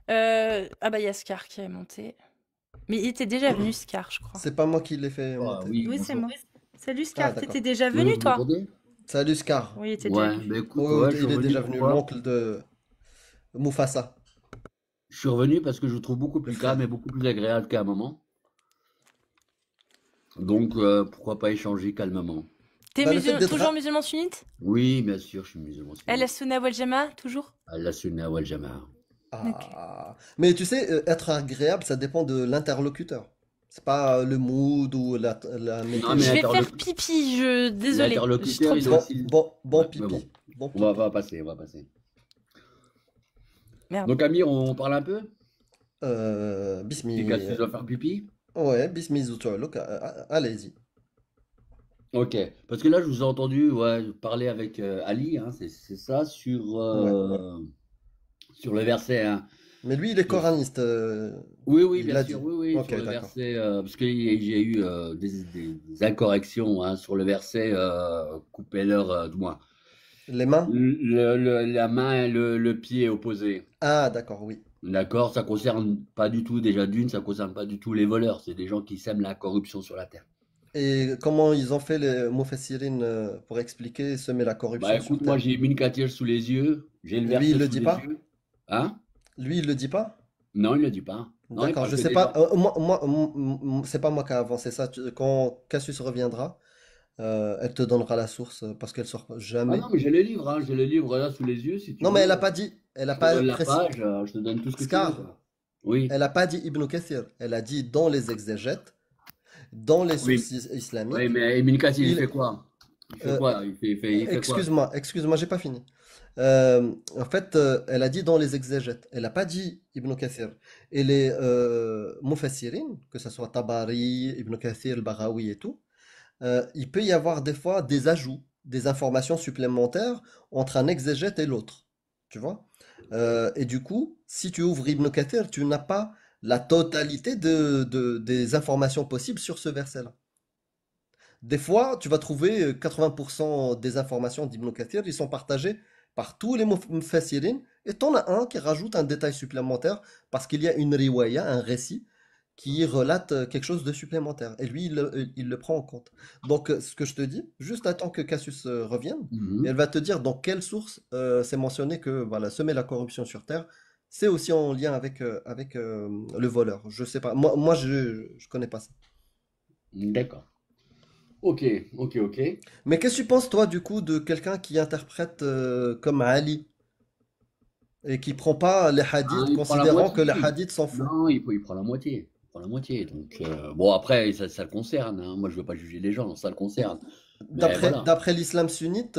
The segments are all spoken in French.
Ah bah, il y a Scar qui est monté. Mais il était déjà venu, Scar, je crois. C'est pas moi qui l'ai fait Ah, monter. oui, Oui, c'est bonjour. moi. Salut, Ah, Scar, t'étais d'accord. déjà Oui, venu, vous toi? m'entendez? Salut Scar. Oui, il était déjà Ouais, venu. ben écoute, Oui, ouais, je suis il est revenu déjà venu, pourquoi? l'oncle de Mufasa, Je suis revenu parce que je vous trouve beaucoup le plus calme et frère. beaucoup plus agréable qu'à un moment. Donc, pourquoi pas échanger calmement? T'es Bah, le fait d'être... toujours musulman sunnite? Oui, bien sûr, je suis musulman El sunnite. Sunna wal Jamaa, toujours? Allah sunna wal jamaa. Ok. Mais tu sais, être agréable, ça dépend de l'interlocuteur. C'est pas le mood ou la Non, mais Je météo. vais faire pipi, désolé, je trop l'interlocuteur, il est besoin. aussi. Bon Ouais, mais bon, pipi. Bon on va, pipi. va passer, on va passer. Merde. Donc, Amir, on parle un peu? Si Bismi. Cassius va faire pipi? Ouais, bismi zoutoulok, allez-y. Ok, parce que là, je vous ai entendu ouais, parler avec Ali, hein, c'est ça, Ouais. sur le verset, hein. Mais lui, il est coraniste. Oui, oui, Il bien l'a sûr, dit. oui, oui, Ok, sur le d'accord. verset, parce que j'ai eu des incorrections hein, sur le verset, coupez-leur, du moins, Les mains? la main et le pied opposés. Ah, d'accord, oui. D'accord, ça concerne pas du tout, déjà d'une, ça concerne pas du tout les voleurs, c'est des gens qui sèment la corruption sur la terre. Et comment ils ont fait les Moufessirine pour expliquer semer la Bah corruption sur écoute, moi terre? j'ai Ibn Kathir sous les yeux, j'ai le Lui, il verset le sous dit les pas? yeux. Hein? Lui, il le dit pas? Non, il ne le dit pas. Non, il D'accord, parle je que sais des pas. gens. C'est pas moi qui a avancé ça. Quand Cassius reviendra, elle te donnera la source parce qu'elle sort Ah jamais. non, mais j'ai le livre, hein, j'ai le livre là sous les yeux, si tu Non, mais elle a veux. pas dit. Elle a Je te pas donne la précisé. page, je te donne tout ce que tu veux, Scar, quoi. Oui. elle a pas dit Ibn Kathir. Elle a dit dans les exégètes, dans les Oui, sources oui, islamiques. mais Ibn Kathir, il Il, fait quoi? Il fait euh, quoi? Il fait quoi? excuse-moi, j'ai pas fini. En fait, elle a dit dans les exégètes. Elle a pas dit Ibn Kathir. Et les Mufassirin, que ce soit Tabari, Ibn Kathir, Baghawi et tout, il peut y avoir des fois des ajouts, des informations supplémentaires entre un exégète et l'autre. Tu vois? Et du coup, si tu ouvres Ibn Kathir, tu n'as pas la totalité des informations possibles sur ce verset-là. Des fois, tu vas trouver 80% des informations d'Ibn Kathir, ils sont partagés par tous les mufassirin, et t'en as un qui rajoute un détail supplémentaire parce qu'il y a une riwaya, un récit, qui relate quelque chose de supplémentaire. Et lui, il le prend en compte. Donc, ce que je te dis, juste attends que Cassius revienne, et elle Mhm. va te dire dans quelle source c'est mentionné que voilà, semer la corruption sur terre, c'est aussi en lien avec le voleur. Je sais pas. Moi je connais pas ça. D'accord. Ok, ok, ok. Mais qu'est-ce que tu penses, toi, du coup, de quelqu'un qui interprète comme Ali et qui prend pas les Ah, hadiths, il prend la considérant que les moitié. hadiths s'en fout? Non, il prend la moitié. Il prend la moitié. Donc, bon, après, ça le concerne, hein. Moi, je veux pas juger les gens, ça le concerne. Mais voilà. D'après l'islam sunnite,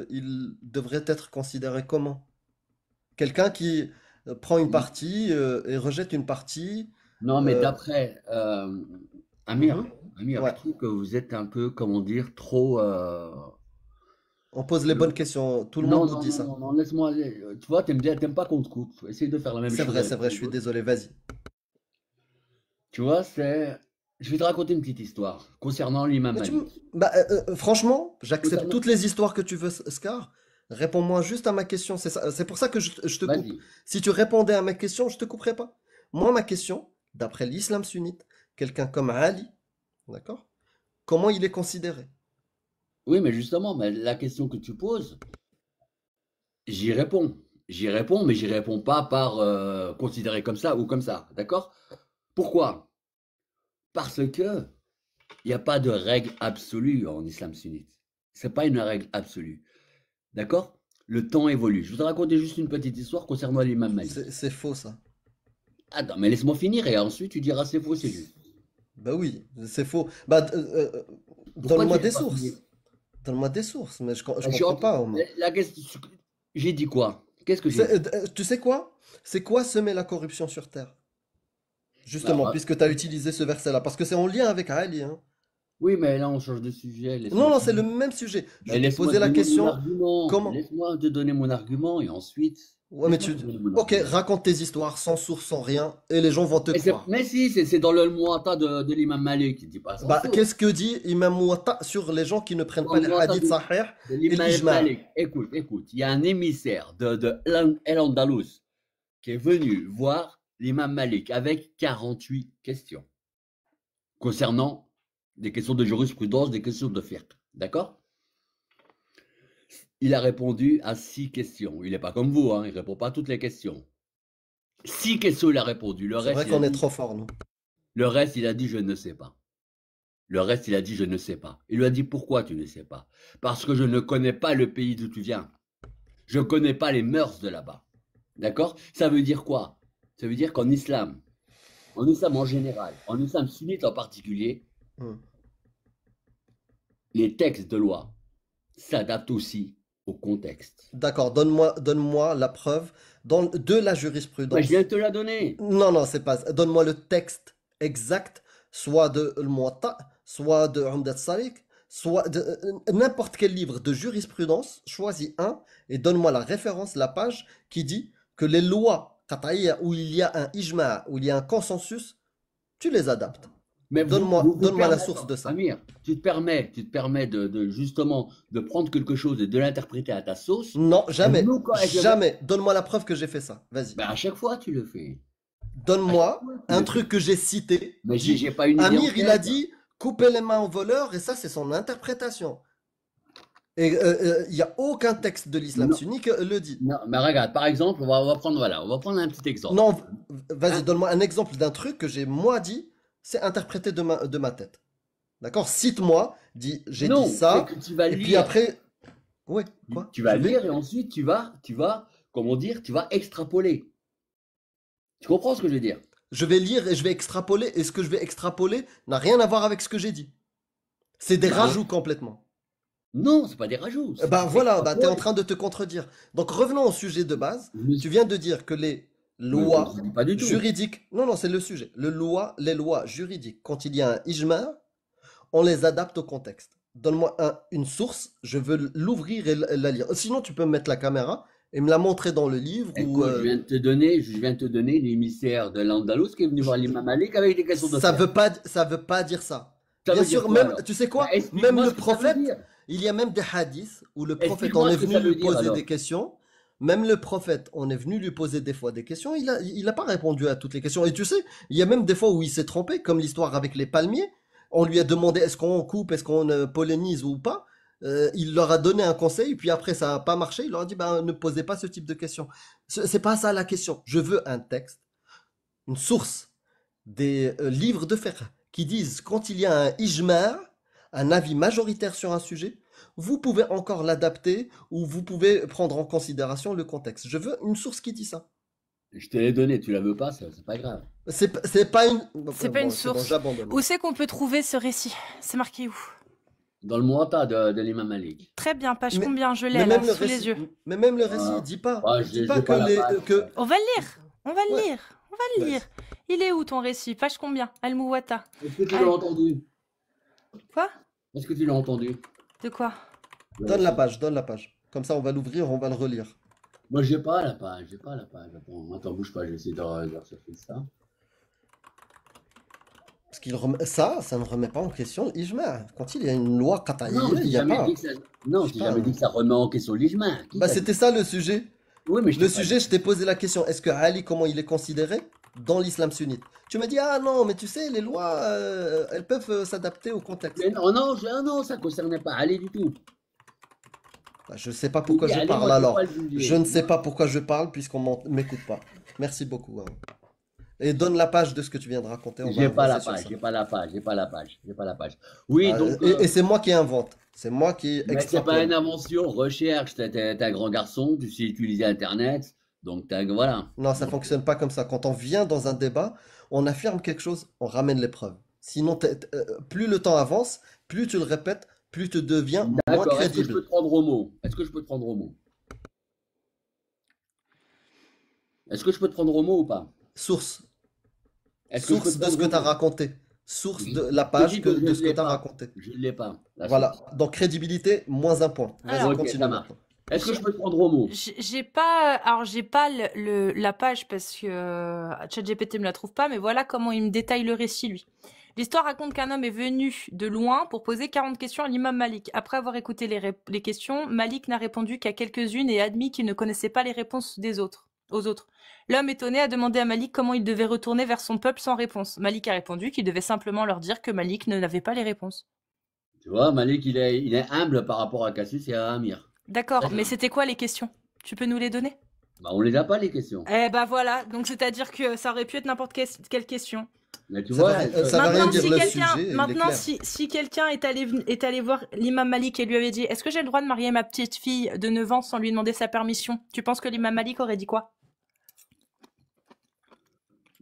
il devrait être considéré comment? Quelqu'un qui prend une partie et rejette une partie. Non, mais euh, d'après Amir, mhm. Amir, je Ouais, trouve que vous êtes un peu, comment dire, trop. on pose les bonnes questions. Tout le monde Non, nous non, dit non, ça. non, non, laisse-moi aller. Tu vois, t'aimes bien, t'aimes pas qu'on te coupe. Essaye de faire la même chose C'est avec vrai, je les suis autres. désolé, vas-y. Tu vois, c'est. Je vais te raconter une petite histoire concernant l'imam Mais Malik. bah, franchement, j'accepte Concernant. toutes les histoires que tu veux, Scar. Réponds-moi juste à ma question. C'est pour ça que je te coupe. Vas-y. Si tu répondais à ma question, je te couperais pas. Moi, ma question, d'après l'islam sunnite, quelqu'un comme Ali, d'accord? Comment il est considéré? Oui, mais justement, mais la question que tu poses, j'y réponds. J'y réponds, mais j'y réponds pas par considérer comme ça ou comme ça. D'accord? Pourquoi? Parce que il n'y a pas de règle absolue en islam sunnite. C'est pas une règle absolue. D'accord? Le temps évolue. Je vais te raconter juste une petite histoire concernant l'imam Malik. C'est faux, ça. Attends, mais laisse-moi finir et ensuite tu diras c'est faux, c'est juste. Bah oui, c'est faux. Bah, Pourquoi tu donne-moi ne laisses des pas finir? sources. Donne-moi des sources, mais je Je suis comprends en- pas, Omar. La question, j'ai dit quoi? Qu'est-ce que j'ai dit? Tu sais quoi? C'est quoi semer la corruption sur terre? Alors, Justement, puisque tu as utilisé ce verset-là, parce que c'est en lien avec Ali, hein. oui, mais là on change de sujet. Non, Laisse-moi non, c'est le finir. même sujet. Je Mais t'ai laisse-moi posé te la donner mon question, argument. comment? Laisse-moi te donner mon argument et ensuite, Ouais, mais laisse-moi tu... te donner mon Ok, argument. raconte tes histoires sans source, sans rien, et les gens vont te croire. Mais si, c'est dans le Muwatta de l'imam Malik, il dit pas sans Bah, source. qu'est-ce que dit Imam Mouatta sur les gens qui ne prennent Dans pas le les Muwatta hadiths sahih de et l'imam l'ijma'? Malik. Écoute, écoute, il y a un émissaire de El Andalus qui est venu voir l'imam Malik avec 48 questions concernant des questions de jurisprudence, des questions de fiqh. D'accord? Il a répondu à 6 questions. Il n'est pas comme vous, hein, il ne répond pas à toutes les questions. 6 questions, il a répondu. C'est vrai qu'on est trop fort, nous. Le reste, il a dit, je ne sais pas. Le reste, il a dit, je ne sais pas. Il lui a dit, pourquoi tu ne sais pas? Parce que je ne connais pas le pays d'où tu viens. Je ne connais pas les mœurs de là-bas. D'accord? Ça veut dire quoi? Ça veut dire qu'en islam en général, en islam sunnite en particulier, les textes de loi s'adaptent aussi au contexte. D'accord, donne-moi la preuve de la jurisprudence. Ouais, je viens de te la donner. Non, c'est pas. Donne-moi le texte exact, soit de Al-Muwatta, soit de Umdat Salik, soit de n'importe quel livre de jurisprudence. Choisis un et donne-moi la référence, la page qui dit que les lois qat'iyya où il y a un ijma', où il y a un consensus, tu les adaptes. Mais donne-moi la source de ça. Amir, tu te permets de justement de prendre quelque chose et de l'interpréter à ta sauce. Non, jamais. Jamais. Donne-moi la preuve que j'ai fait ça. Vas-y. Ben à chaque fois, tu le fais. Donne-moi un truc que j'ai cité. Mais j'ai pas une idée. Amir, il a dit couper les mains aux voleurs et ça, c'est son interprétation. Et il n'y a aucun texte de l'islam sunnite qui le dit. Non, mais regarde, par exemple, on va prendre un petit exemple. Non, vas-y, donne-moi un exemple d'un truc que j'ai moi dit, c'est interprété de ma tête. D'accord? Cite-moi, dis, j'ai dit ça, que tu vas et lire. puis après, ouais, quoi? Tu vas lire et ensuite tu vas, comment dire, tu vas extrapoler. Tu comprends ce que je veux dire? Je vais lire et je vais extrapoler, et ce que je vais extrapoler n'a rien à voir avec ce que j'ai dit. C'est des rajouts complètement. Non, c'est pas des rajouts. Bah voilà, bah, tu es en train de te contredire. Donc revenons au sujet de base. Tu viens de dire que les lois juridiques... Non, c'est le sujet. Les lois juridiques, quand il y a un ijma', on les adapte au contexte. Donne-moi une source, je veux l'ouvrir et la lire. Sinon, tu peux me mettre la caméra et me la montrer dans le livre. Écoute, je viens de te donner l'émissaire de l'Andalous qui est venu voir l'imam Malik avec des questions de ça veut pas dire ça. Ça Bien veut dire sûr, quoi, même, alors? tu sais quoi, Bah, même explique-moi le ce que ça veut prophète, dire. il y a même des hadiths où le prophète Explique-moi on est ce que venu ça veut lui dire, poser alors. des questions. Même le prophète, on est venu lui poser des fois des questions, il a pas répondu à toutes les questions. Et tu sais, il y a même des fois où il s'est trompé, comme l'histoire avec les palmiers. On lui a demandé est-ce qu'on coupe, est-ce qu'on pollinise ou pas. Il leur a donné un conseil, puis après ça n'a pas marché. Il leur a dit ne posez pas ce type de questions. C'est pas ça la question. Je veux un texte, une source, des livres de fiqh qui disent quand il y a un ijma', un avis majoritaire sur un sujet, vous pouvez encore l'adapter ou vous pouvez prendre en considération le contexte. Je veux une source qui dit ça. Je te l'ai donné, tu la veux pas, c'est pas grave. C'est pas une. C'est pas une source. J'abandonne. Où c'est qu'on peut trouver ce récit? C'est marqué où? Dans le Muwatta de l'imam Malik. Très bien, page combien? Je l'ai là, sous les yeux. Mais même le récit, il dit pas. Dit pas que On va le lire. On va le lire. On va le lire. Il est où ton récit? Page combien? Al-Muwatta. Est-ce que tu l'as entendu? Quoi? Est-ce que tu l'as entendu? De quoi? Donne la page. Comme ça, on va l'ouvrir, on va le relire. Moi, j'ai pas la page. Attends, bouge pas, je vais essayer de rechercher ça. Parce qu'il ça ne remet pas en question l'ijma'. Quand il y a une loi qat'iyya, Non, il n'y a pas. Non, j'ai jamais dit que ça remet en question l'ijma'. Bah, c'était ça le sujet. Oui, mais le sujet, je t'ai posé la question. Est-ce que Ali, comment il est considéré dans l'islam sunnite? Tu m'as dit, ah non, mais tu sais, les lois, elles peuvent s'adapter au contexte. Mais non, ça ne concernait pas Ali du tout. Bah, je ne sais pas pourquoi je parle alors. Je ne sais pas pourquoi je parle puisqu'on ne m'écoute pas. Merci beaucoup. Hein. Et donne la page de ce que tu viens de raconter. J'ai pas la page. Oui, donc. Et c'est moi qui invente. C'est moi qui extrapole. C'est pas une invention, recherche. T'es un grand garçon, tu sais utiliser Internet. Donc voilà. Non, ça fonctionne pas comme ça. Quand on vient dans un débat, on affirme quelque chose, on ramène les preuves. Sinon, plus le temps avance, plus tu le répètes, plus tu deviens moins crédible. Est-ce que je peux te prendre au mot? Est-ce que je peux te prendre au mot ou pas? Source. Source de ce que tu as raconté. Source de la page de ce que tu as raconté. Je ne l'ai pas. Voilà. Donc crédibilité, moins un point. Vas-y, continue maintenant. Est-ce que je peux te prendre au mot? J'ai pas la page parce que ChatGPT me la trouve pas, mais voilà comment il me détaille le récit, lui. L'histoire raconte qu'un homme est venu de loin pour poser 40 questions à l'imam Malik. Après avoir écouté les questions, Malik n'a répondu qu'à quelques-unes et admis qu'il ne connaissait pas les réponses des autres. aux autres. L'homme étonné a demandé à Malik comment il devait retourner vers son peuple sans réponse. Malik a répondu qu'il devait simplement leur dire que Malik n'avait pas les réponses. Tu vois, Malik, il est humble par rapport à Cassius et à Amir. D'accord, Très mais bien. c'était quoi les questions? Tu peux nous les donner? Bah, on les a pas, les questions. Eh bah voilà, donc c'est-à-dire que ça aurait pu être n'importe quelle question. Mais tu Ça vois, veut rien, ça veut rien Maintenant, dire, si le quelqu'un, sujet, il est maintenant, clair. si quelqu'un est allé voir l'imam Malik et lui avait dit, est-ce que j'ai le droit de marier ma petite fille de 9 ans sans lui demander sa permission? Tu penses que l'imam Malik aurait dit quoi?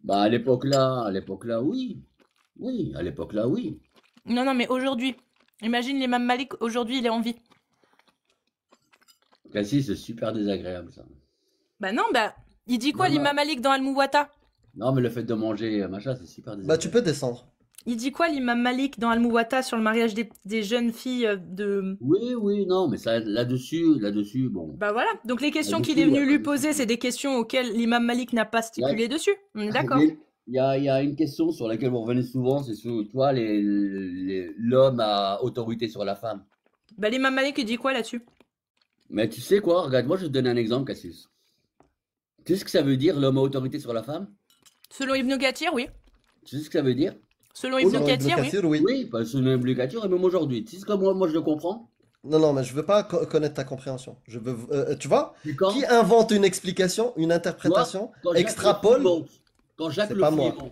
bah, à l'époque là, oui. Oui, à l'époque là, oui. Non, non, mais aujourd'hui. Imagine l'imam Malik, aujourd'hui, il est en vie. Cassius, c'est super désagréable, ça. Bah non, bah, il dit quoi Non, non. l'imam Malik dans Al-Muwatta? Non, mais le fait de manger, machin, c'est super Bah, désagréable. tu peux descendre. Il dit quoi l'imam Malik dans Al-Muwatta sur le mariage des jeunes filles de... Oui, oui, non, mais ça, là-dessus, bon. Bah voilà, donc les questions qu'il Là-dessus, est venu ouais, lui là-dessus. poser, c'est des questions auxquelles l'imam Malik n'a pas stipulé dessus. On est d'accord. Il y a une question sur laquelle vous revenez souvent, c'est sur, toi, l'homme a autorité sur la femme. Bah l'imam Malik, il dit quoi là-dessus? Mais tu sais quoi, regarde, moi je vais te donner un exemple, Cassius. Tu sais ce que ça veut dire, l'homme a autorité sur la femme? Selon Ibn Kathir, oui. Tu sais ce que ça veut dire? Selon Selon Ibn Ibn Kathir, oui. Kathir, oui. Oui, pas selon l'obligation, et même aujourd'hui. Tu sais ce que moi je le comprends? Non, non, mais je veux pas connaître ta compréhension. Je veux, tu vois, C'est quand, qui invente une explication, une interprétation, quand Jacques extrapole, Le Fou monte, quand Jacques c'est Le pas Fou moi. monte,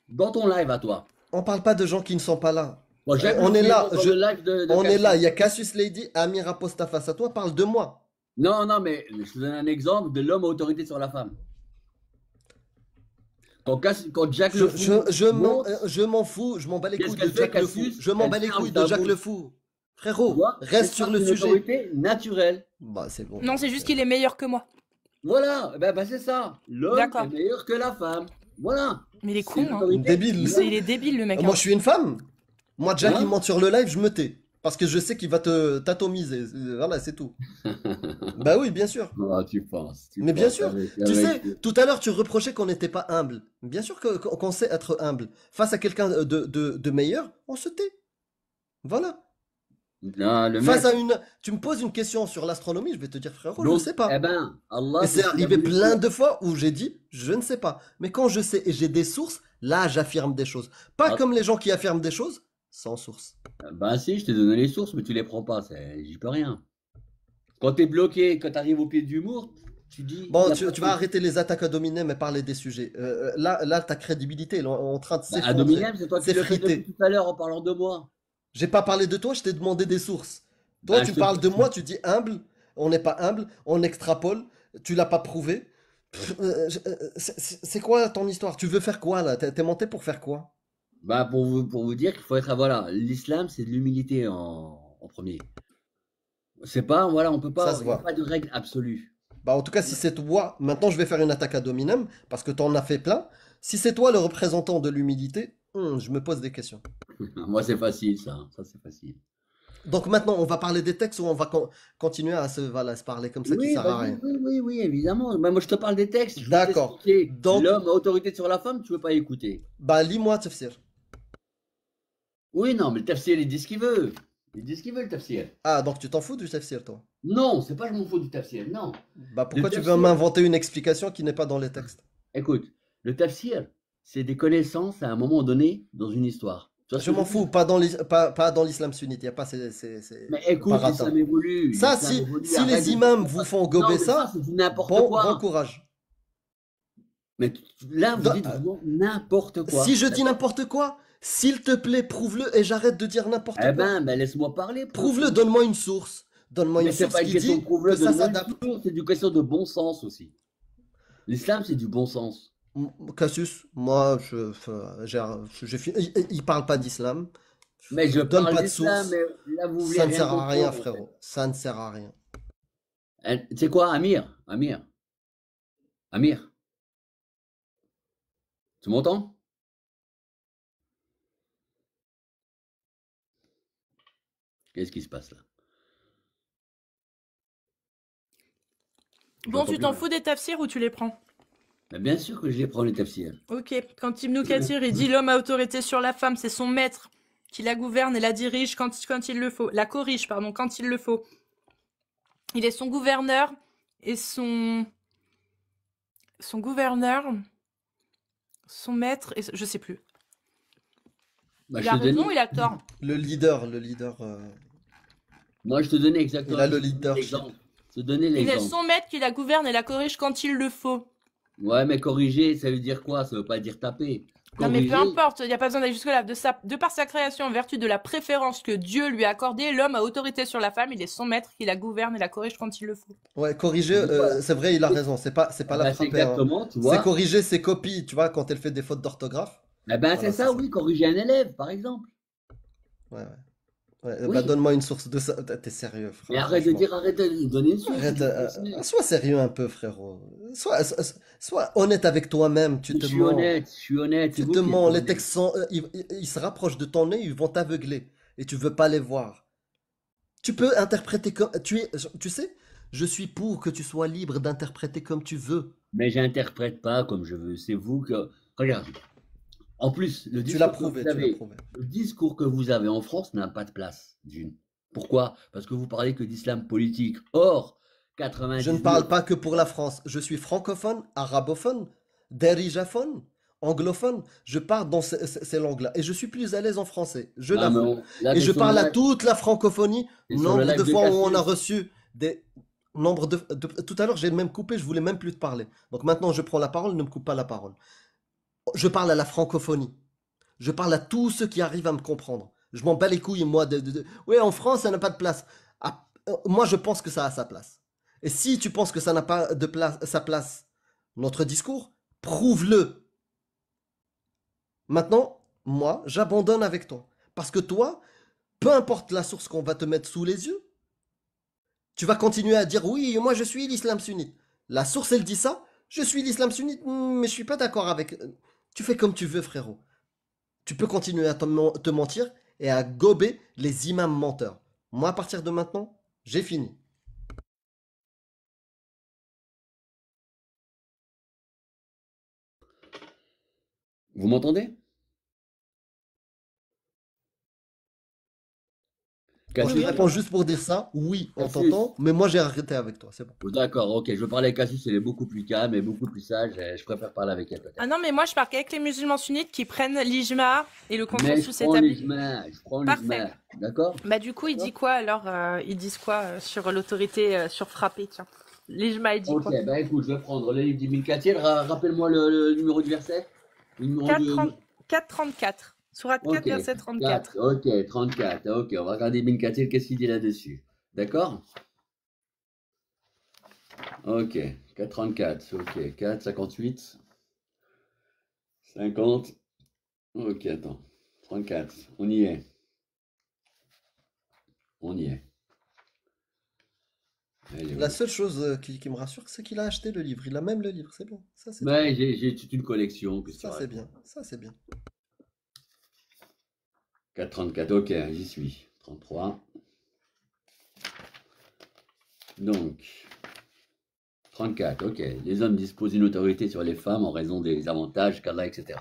dans ton live à toi, On parle pas de gens qui ne sont pas là. quand Jacques On Le est Fou là, monte dans je- le live de On est Cassius. là, il y a Cassius Lady, Amir Aposta face à toi, parle de moi. Non, non, mais je te donne un exemple de l'homme a autorité sur la femme. Quand Jacques Le Fou monte, Je m'en fous, je m'en bats les qu'est-ce couilles qu'elle de fait, Jack Le Fou. Cassius? Je m'en Elle bats les ferme couilles sa de Jack bouche. Le Fou. Tu Frérot, vois, reste c'est sur ça, le une sujet. autorité naturelle. Bah, c'est bon. Non, c'est juste qu'il est meilleur que moi. Voilà, c'est ça. L'homme D'accord. est meilleur que la femme. Voilà. Mais il est C'est con, une hein. autorité. Débile. Il est débile, le mec. Moi, hein. je suis une femme. Moi, Jack, Hein? il monte sur le live, je me tais. Parce que je sais qu'il va te t'atomiser. Voilà, c'est tout. Bah oui, bien sûr. Ah, tu penses. Mais bien penses sûr. avec- Tu sais, avec- tout à l'heure, tu reprochais qu'on n'était pas humble. Bien sûr qu'on sait être humble. Face à quelqu'un de meilleur, on se tait. Voilà. Non, le Face mec. à une... Tu me poses une question sur l'astronomie, je vais te dire, frérot, je ne Donc, sais pas. eh ben, Allah. Et c'est ce qu'il a arrivé voulu plein faire. de fois où j'ai dit, je ne sais pas. Mais quand je sais et j'ai des sources, là, j'affirme des choses. Pas Ah. comme les gens qui affirment des choses sans source. Ben si, je t'ai donné les sources, mais tu les prends pas. J'y peux rien. Quand t'es bloqué, quand t'arrives au pied du mur, tu dis. Bon, y a tu pas vas de- arrêter les attaques à dominer, mais parler des sujets. Là, ta crédibilité, elle est en train de Bah, s'effondrer. à Dominique, c'est toi qui C'est le fais frité. depuis tout à l'heure en parlant de moi. J'ai pas parlé de toi, je t'ai demandé des sources. Toi, Bah, tu je te- parles de moi, tu dis humble. On n'est pas humble, on extrapole. Tu l'as pas prouvé. C'est quoi ton histoire? Tu veux faire quoi là? T'es monté pour faire quoi? Bah, pour vous dire qu'il faut être. Voilà, l'islam, c'est de l'humilité en premier. C'est pas. Voilà, on peut pas. Ça se Il n'y a voit. pas de règle absolue. Bah, en tout cas, si c'est toi, maintenant je vais faire une attaque à Dominem, parce que t'en as fait plein. Si c'est toi le représentant de l'humilité, je me pose des questions. Moi, c'est facile, ça. Ça, c'est facile. Donc maintenant, on va parler des textes ou on va continuer à se parler comme ça qui Oui, sert à vas-y, rien? oui, évidemment. Bah, moi, je te parle des textes. Je veux D'accord. t'expliquer. Donc- L'homme a autorité sur la femme, tu veux pas écouter. Bah, lis-moi, Tafsir. Oui, non, mais le tafsir, il dit ce qu'il veut. Il dit ce qu'il veut, le tafsir. Ah, donc tu t'en fous du Tafsir, toi? Non, c'est pas je m'en fous du tafsir, non. Bah, pourquoi Le tu veux tafsir- m'inventer une explication qui n'est pas dans les textes? Écoute, le tafsir, c'est des connaissances à un moment donné dans une histoire. Tu vois ce Je que m'en veux fous, dire pas dans l'islam sunnite, il n'y a pas Mais écoute, baratin. l'islam évolue. Ça, l'islam évolue, si arrête les de- imams vous font Non, gober mais ça, c'est du n'importe bon quoi. courage. Mais là, vous Dans- dites vraiment n'importe quoi. Si je dis n'importe quoi, s'il te plaît, prouve-le et j'arrête de dire n'importe Eh quoi. ben, laisse-moi parler. Prouve-le, donne-moi une source. Donne-moi Mais une c'est source pas une qui question dit de prouver, que ça donne-moi s'adapte. une source, c'est une question de bon sens aussi. L'islam, c'est du bon sens. Cassius, moi, il parle pas d'islam. Mais je Donne parle pas de d'islam, source. mais là, vous voulez Ça ne rien sert à rien, comprendre, en fait. frérot. Ça ne sert à rien. Tu sais quoi, Amir? Tu m'entends? Qu'est-ce qui se passe là? Bon, J'entends tu plus t'en rien. fous des tafsirs ou tu les prends? Mais bien sûr que je les prends les tafsirs. Ok, quand Ibn Kathir il dit l'homme a autorité sur la femme, c'est son maître qui la gouverne et la dirige quand il le faut, la corrige, pardon, quand il le faut. Il est son gouverneur et son Son gouverneur, son maître, et je sais plus. Bah, Il je a te donnais, raison, il a tort. Le leader, moi, je te donnais il exactement, a le je te donnais leadership. l'exemple. Je te donnais Il est l'exemple. son maître qui la gouverne et la corrige quand il le faut. Ouais, mais corriger, ça veut dire quoi? Ça veut pas dire taper. Non, mais peu Corriger, importe, il n'y a pas besoin d'aller jusque-là. De par sa création, en vertu de la préférence que Dieu lui a accordée, l'homme a autorité sur la femme, il est son maître qui la gouverne et la corrige quand il le faut. Ouais, corriger, tu vois, c'est vrai, il a raison. C'est pas la ben, c'est frapper, hein. exactement, tu C'est vois. corriger ses copies, tu vois, quand elle fait des fautes d'orthographe. Eh ben, c'est Voilà, c'est ça, ça. oui, corriger un élève, par exemple. Ouais, ouais. Ouais, bah Oui. donne-moi une source de ça. T'es sérieux, Mais frère, franchement. arrête de donner une source. Arrête, sois sérieux un peu, frérot. Sois honnête avec toi-même. Tu te mens. Je suis honnête, c'est Tu vous te qui êtes mens. pas Les honnête. textes sont, ils se rapprochent de ton nez, ils vont t'aveugler. Et tu veux pas les voir. Tu peux interpréter comme, tu sais, je suis pour que tu sois libre d'interpréter comme tu veux. Mais j'interprète pas comme je veux. C'est vous que. Regarde. En plus, Tu l'as prouvé, tu l'as prouvé. le discours que vous avez en France n'a pas de place, d'une. Pourquoi? Parce que vous parlez que d'islam politique. Or, Je ne 99, parle pas que pour la France. Je suis francophone, arabophone, dérijaphone, anglophone. Je parle dans ces langues-là. Et je suis plus à l'aise en français. Je ah, mais l'avoue. là, Et t'es je sur le parle à live, toute la francophonie. t'es sur le Nombre live de de fois où on a Cassius. reçu des. Nombre tout à l'heure, j'ai même coupé, je voulais même plus te parler. Donc maintenant, je prends la parole, ne me coupe pas la parole. Je parle à la francophonie. Je parle à tous ceux qui arrivent à me comprendre. Je m'en bats les couilles, moi. Oui, en France, ça n'a pas de place. Ah, moi, je pense que ça a sa place. Et si tu penses que ça n'a pas de place, sa place, notre discours, prouve-le. Maintenant, moi, j'abandonne avec toi. Parce que toi, peu importe la source qu'on va te mettre sous les yeux, tu vas continuer à dire oui, moi je suis l'islam sunnite. La source, elle dit ça, je suis l'islam sunnite, mais je suis pas d'accord avec. Tu fais comme tu veux, frérot. Tu peux continuer à te mentir et à gober les imams menteurs. Moi, à partir de maintenant, j'ai fini. Vous m'entendez? Moi, Oui, je te oui, Cassius? on réponds t'entend. juste pour dire ça. Oui, on Cassius? t'entend, mais moi, j'ai arrêté avec toi. C'est bon. Oh, d'accord, ok. Je veux parler avec Cassius, elle est beaucoup plus calme et beaucoup plus sage. Je préfère parler avec elle, Ah peut-être. non, mais moi je parle qu'avec les musulmans sunnites qui prennent l'ijma et le Mais je consensus prends établi. l'ijma, je prends Parfait. l'ijma. D'accord? Bah du coup, il dit D'accord. quoi alors ils disent quoi sur l'autorité sur frappé, tiens. L'ijma, il dit Ok, quoi? bah écoute, je vais prendre le livre d'Ibn Kathir. Rappelle-moi le numéro du verset. Le numéro 4, 4,34. Surat 4, Ok, verset 4, 34. ok, 34. Ok, on va regarder Ibn Kathir, qu'est-ce qu'il dit là-dessus. D'accord? Ok, 4,34. Ok, 4, 58, 50. Ok, attends. 34. On y est. On y est. Elle est La où? seule chose qui me rassure, c'est qu'il a acheté le livre. Il a même le livre. C'est bien. Ça, c'est très Ouais, bien. j'ai toute une collection, qu'est-ce que tu Ça, c'est racontes? bien. Ça, c'est bien. 4,34. Ok, j'y suis. 33. Donc, 34. Ok. Les hommes disposent d'une autorité sur les femmes en raison des avantages qu'Allah, etc.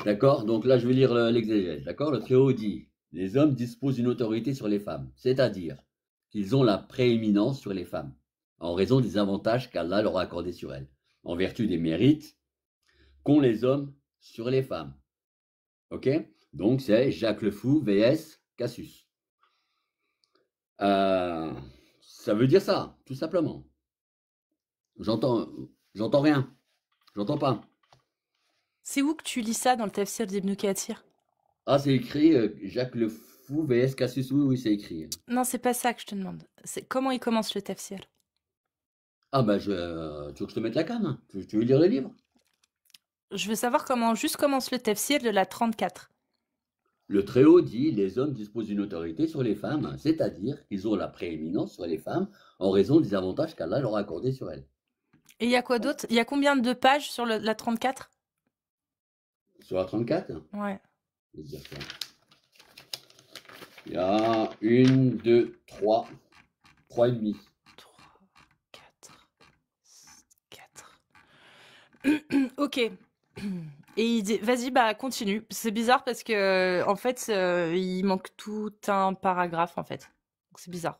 D'accord? Donc là, je vais lire l'exégèse. D'accord? Le Très-Haut dit, les hommes disposent d'une autorité sur les femmes, c'est-à-dire qu'ils ont la prééminence sur les femmes, en raison des avantages qu'Allah leur a accordés sur elles, en vertu des mérites qu'ont les hommes sur les femmes. Ok? Donc c'est Jacques le Fou vs Cassius. Ça veut dire ça, tout simplement. J'entends, j'entends rien. J'entends pas. C'est où que tu lis ça dans le tafsir d'Ibn Kathir? Ah, c'est écrit Jacques le Fou vs Cassius. Oui, oui, c'est écrit. Non, c'est pas ça que je te demande. C'est comment il commence le tafsir? Ah bah tu veux que je te mette la canne? Tu veux lire le livre? Je veux savoir comment juste commence le tafsir de la 34. Le Très-Haut dit les hommes disposent d'une autorité sur les femmes, c'est-à-dire qu'ils ont la prééminence sur les femmes en raison des avantages qu'Allah leur a accordés sur elles. Et il y a quoi d'autre? Il y a combien de pages sur la 34? Sur la 34, Ouais. je vais te dire ça. Il y a 1, 2, 3, 3 et demi. 3, 4, 4. Ok. Et il dit, vas-y, bah continue. C'est bizarre parce que en fait, il manque tout un paragraphe en fait. Donc c'est bizarre.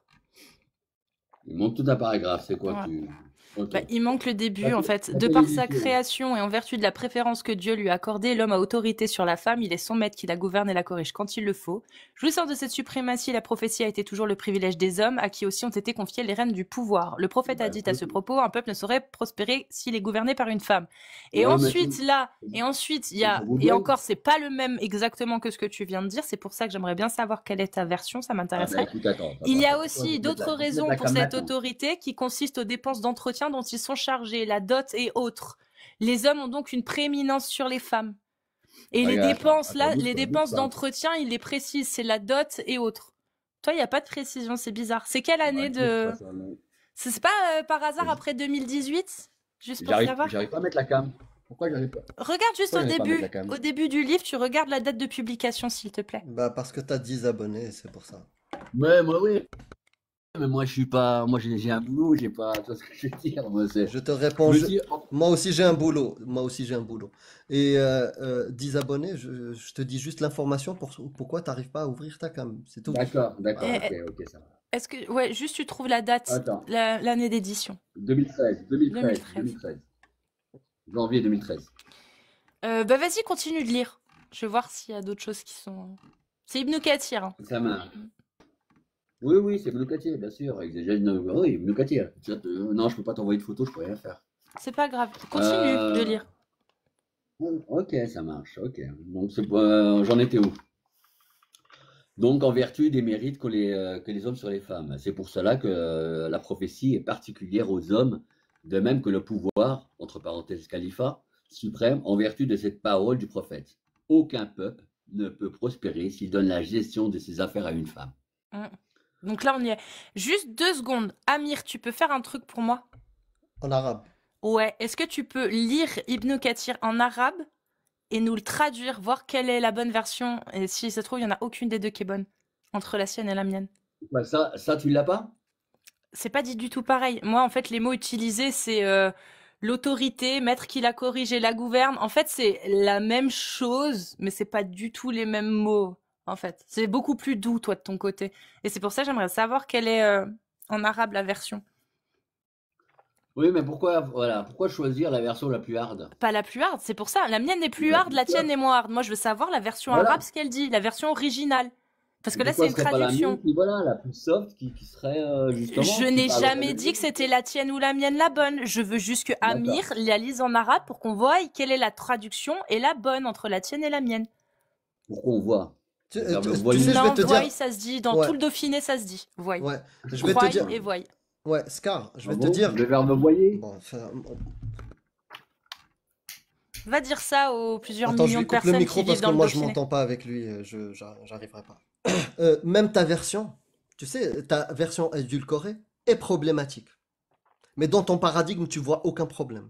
Il manque tout un paragraphe, c'est quoi Ouais. que tu... Ok. Bah, il manque le début, La, en té- fait. la De par sa télévision. création et en vertu de la préférence que Dieu lui a accordée, l'homme a autorité sur la femme, il est son maître qui la gouverne et la corrige quand il le faut. Jouissant de cette suprématie, la prophétie a été toujours le privilège des hommes, à qui aussi ont été confiées les rênes du pouvoir. Le prophète a Bah, dit à écoute, ce propos, un peuple ne saurait prospérer s'il est gouverné par une femme. Et ouais, mais ensuite, là, et ensuite, il y a, vous et voulez? encore, c'est pas le même exactement que ce que tu viens de dire, c'est pour ça que j'aimerais bien savoir quelle est ta version, ça Ah, bah, m'intéresserait. écoute, attends, Il y a attends. Je aussi vais te mettre d'autres je vais te mettre raisons la pour cam cette maintenant. autorité qui consistent aux dépenses d'entretien dont ils sont chargés, la dot et autres. Les hommes ont donc une prééminence sur les femmes. Et les Regarde, dépenses là, bouge les pas, bouge dépenses pas. d'entretien, ils les précisent, c'est la dot et autres. Toi, il n'y a pas de précision, c'est bizarre. C'est quelle Bah, année écoute, de... ça, C'est pas par hasard après 2018? Juste pour savoir. j'arrive pas à mettre la cam. Pourquoi j'arrive pas? Regarde juste Pourquoi j'arrive pas à mettre la cam? au début du livre, tu regardes la date de publication, s'il te plaît. Bah, parce que t'as 10 abonnés, c'est pour ça. Ouais, moi, oui. Mais moi, je suis pas. Moi, j'ai un boulot, j'ai pas. Tu vois ce que je veux dire? Moi, c'est. Je te Je réponds, me dis. moi aussi j'ai un boulot. Moi aussi j'ai un boulot. Et 10 abonnés, je te dis juste l'information pourquoi t'arrives pas à ouvrir ta cam. C'est tout. D'accord, Voilà. ok, ça va. Est-ce que... Ouais, juste tu trouves la date, Attends, l'année d'édition. 2013. 2013. Janvier 2013. Bah vas-y, continue de lire. Je vais voir s'il y a d'autres choses qui sont... C'est Ibn Kathir. Hein. Ça marche. Oui, oui, c'est Ibn Kathir, bien sûr. Oui, Ibn Kathir. Non, je peux pas t'envoyer de photos, je peux rien faire. C'est pas grave. Continue de Euh, lire. ok, ça marche. Ok. Donc, j'en étais où? Donc, en vertu des mérites que les hommes sur les femmes. C'est pour cela que la prophétie est particulière aux hommes, de même que le pouvoir, entre parenthèses califat, suprême, en vertu de cette parole du prophète. Aucun peuple ne peut prospérer s'il donne la gestion de ses affaires à une femme. Mm. Donc là, on y est. Juste 2 secondes. Amir, tu peux faire un truc pour moi? En arabe. Ouais. Est-ce que tu peux lire Ibn Kathir en arabe et nous le traduire, voir quelle est la bonne version? Et si ça se trouve, il n'y en a aucune des deux qui est bonne. Entre la sienne et la mienne. Bah, ça, tu l'as pas? C'est pas dit du tout pareil. Moi, en fait, les mots utilisés, c'est l'autorité, maître qui la corrige et la gouverne. En fait, c'est la même chose, mais c'est pas du tout les mêmes mots. En fait, c'est beaucoup plus doux, toi, de ton côté. Et c'est pour ça que j'aimerais savoir quelle est en arabe la version. Oui, mais pourquoi choisir la version la plus hard? Pas la plus hard, c'est pour ça. La mienne est plus Bah, hard, la tienne est moins hard. Moi, je veux savoir la version arabe, voilà. ce qu'elle dit, la version originale. Parce que là, c'est Pourquoi une ce serait pas la traduction. mienne qui, voilà, la plus soft, qui serait justement, Je qui n'ai parlerait jamais de dit que Dieu? c'était la tienne ou la mienne la bonne. Je veux juste que D'accord. Amir la lise en arabe pour qu'on voie quelle est la traduction et la bonne entre la tienne et la mienne. Pourquoi on voit? Tu, Le verbe tu sais, voyer. je vais Non, te voie, dire. ça se dit. Dans Ouais, tout le Dauphiné, ça se dit. Voie. ouais. Je vais te Croie dire. et voie. Ouais, Scar, je Ah vais te bon? dire. Le verbe voyer? Bon, enfin, Va dire ça aux plusieurs attends, je millions lui de coupe le personnes micro qui parce vivent que dans le moi je Dauphiné. m'entends pas avec lui, j'arriverai pas. Même ta version, tu sais, ta version édulcorée est problématique. Mais dans ton paradigme, tu vois aucun problème.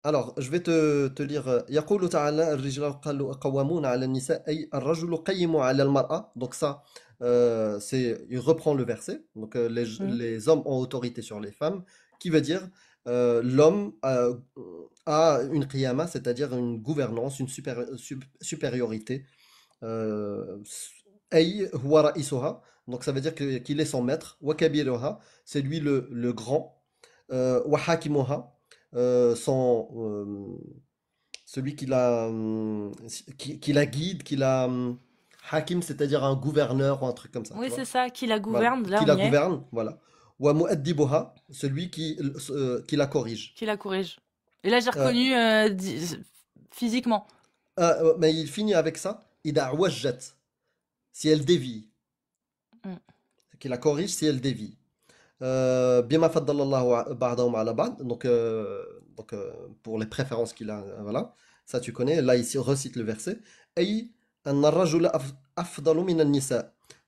Alors, je vais te lire. يقول تعالى الرجال قوامون على النساء أي الرجل قيم على المرأة. Donc ça, il reprend le verset. Donc les hommes ont autorité sur les femmes, qui veut dire l'homme a une qiyama, c'est-à-dire une gouvernance, une supériorité. أي هو رئيسها. Donc ça veut dire qu'il est son maître. وكبيرها, c'est lui le grand. وحاكمها, celui qui la guide, hakim, c'est-à-dire un gouverneur ou un truc comme ça, Oui, tu c'est vois. ça, qui la Voilà. gouverne. Là, Qui on la y est. gouverne, voilà. Wa mu'addibuha, celui qui la corrige. Qui la corrige. Et là, j'ai Euh, reconnu physiquement. mais il finit avec ça. Ida wajjat, si elle dévie. Mm. Qui la corrige si elle dévie. Bima faddalallahu ba'dahum ala ba'd. Donc, pour les préférences qu'il a, voilà. Ça, tu connais. Là, il recite le verset. Ay, anna ar-rajula afdalu min an-nisa.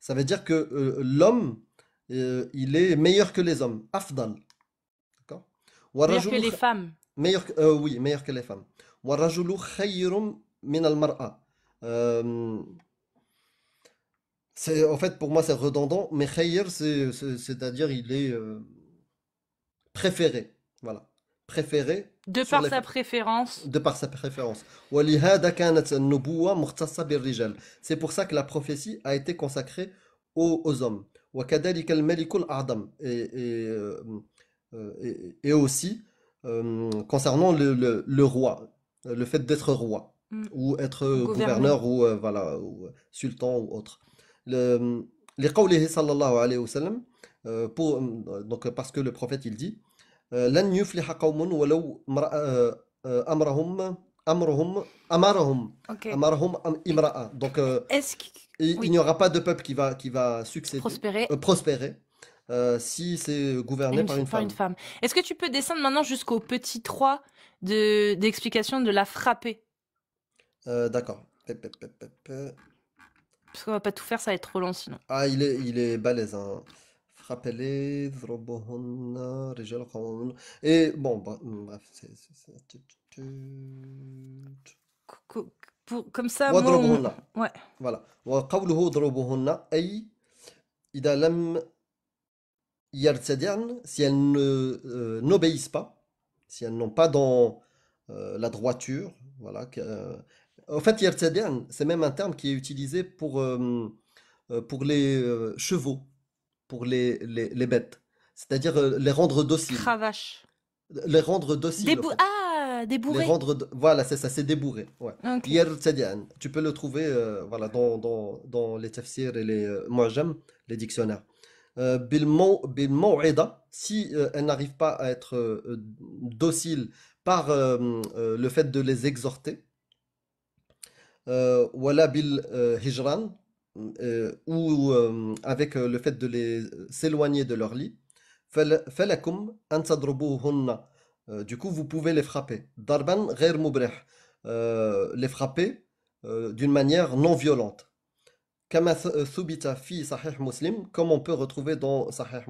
Ça veut dire que l'homme, il est meilleur que les hommes. Afdal. D'accord? Wa Meilleur que rajulu les femmes. oui, meilleur que les femmes. Wa rajulu khayrun min al-mar'a. En fait, pour moi, c'est redondant, mais khayr, c'est-à-dire il est préféré. Voilà. Préféré De sur par les sa femmes, préférence. de par sa préférence. وَلِهَذَا كَانَتْ النُّبُوَّةُ مُخْتَصَّةً بِالرِّجَالِ. C'est pour ça que la prophétie a été consacrée aux hommes. وَكَذَلِكَ الْمَلِكُ الْأَعْظَمُ. et aussi concernant le roi, le fait d'être roi, Mm. ou être Gouverner. gouverneur, ou voilà, ou sultan ou autre. Le, لقوله صلى الله عليه وسلم, donc parce que le prophète il dit لن يفلح قوم ولو أمرهم أمرهم أمرهم Ok. أمرهم امرأة. Donc Est-ce que... il Oui, n'y aura pas de peuple qui va succéder, prospérer prospérer, si c'est gouverné par une par une femme. femme. Est-ce que tu peux descendre maintenant jusqu'au petit 3 d'explication de la frapper? D'accord. Pe. Parce qu'on va pas tout faire, ça va être trop long sinon. Ah, il est balèze, hein. Frappez-les, ضربوهن رجال قوامون. Et bon, bref, Comme ça, moi, واضربوهن. ouais. Voilà. وقوله ضربوهن أي إذا لم يرتدعن, si elles n'obéissent pas, si elles n'ont pas dans la droiture, voilà. En fait, يرتدعن, c'est même un terme qui est utilisé pour les chevaux, pour les bêtes, c'est-à-dire les rendre dociles. Cravache. Les rendre dociles, en fait. Ah, Les débourré. rendre, voilà, c'est ça, c'est débourré. Ouais. Ok. يرتدعن. Tu peux le trouver voilà, dans les tafsirs et les mu'jam, les dictionnaires. بالموعظة, si elles n'arrivent pas à être dociles par le fait de les exhorter. ولا بالهجران, ou avec le fait de les s'éloigner de leur lit. فلكم أن تضربوهن. Du coup, vous pouvez les frapper. ضربا غير مبرح. Les frapper d'une manière non violente. كما ثبت في صحيح مسلم, comme on peut retrouver dans صحيح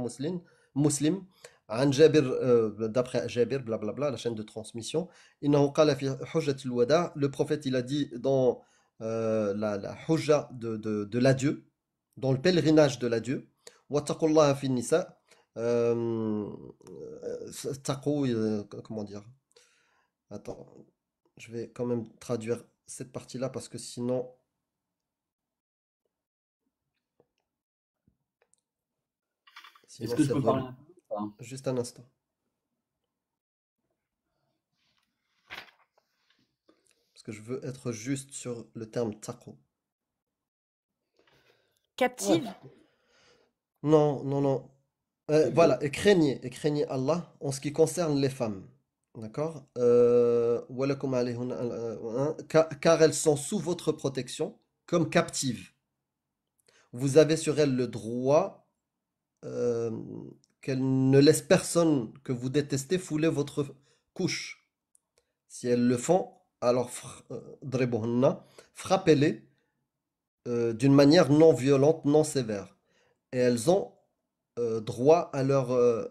مسلم عن جابر, d'après Jabir, blablabla, la chaîne de transmission. إنه قال في حجة الوداع, le prophète il a dit dans la hujja de l'adieu, dans le pèlerinage de l'adieu. واتقوا الله في النساء. Comment dire? Attends, je vais quand même traduire cette partie-là parce que sinon. Est-ce Sinon, que je c'est peux parler relou. un peu ou pas? Juste un instant. Parce que je veux être juste sur le terme taqwa. Captive. Non, non, non. Voilà, et craignez Allah en ce qui concerne les femmes. D'accord? Walakum alayhunna car elles sont sous votre protection comme captives. Vous avez sur elles le droit euh, qu'elles ne laissent personne que vous détestez fouler votre couche. Si elles le font, alors dribuhunna, frappez-les d'une manière non violente, non sévère. Et elles ont droit à leur euh,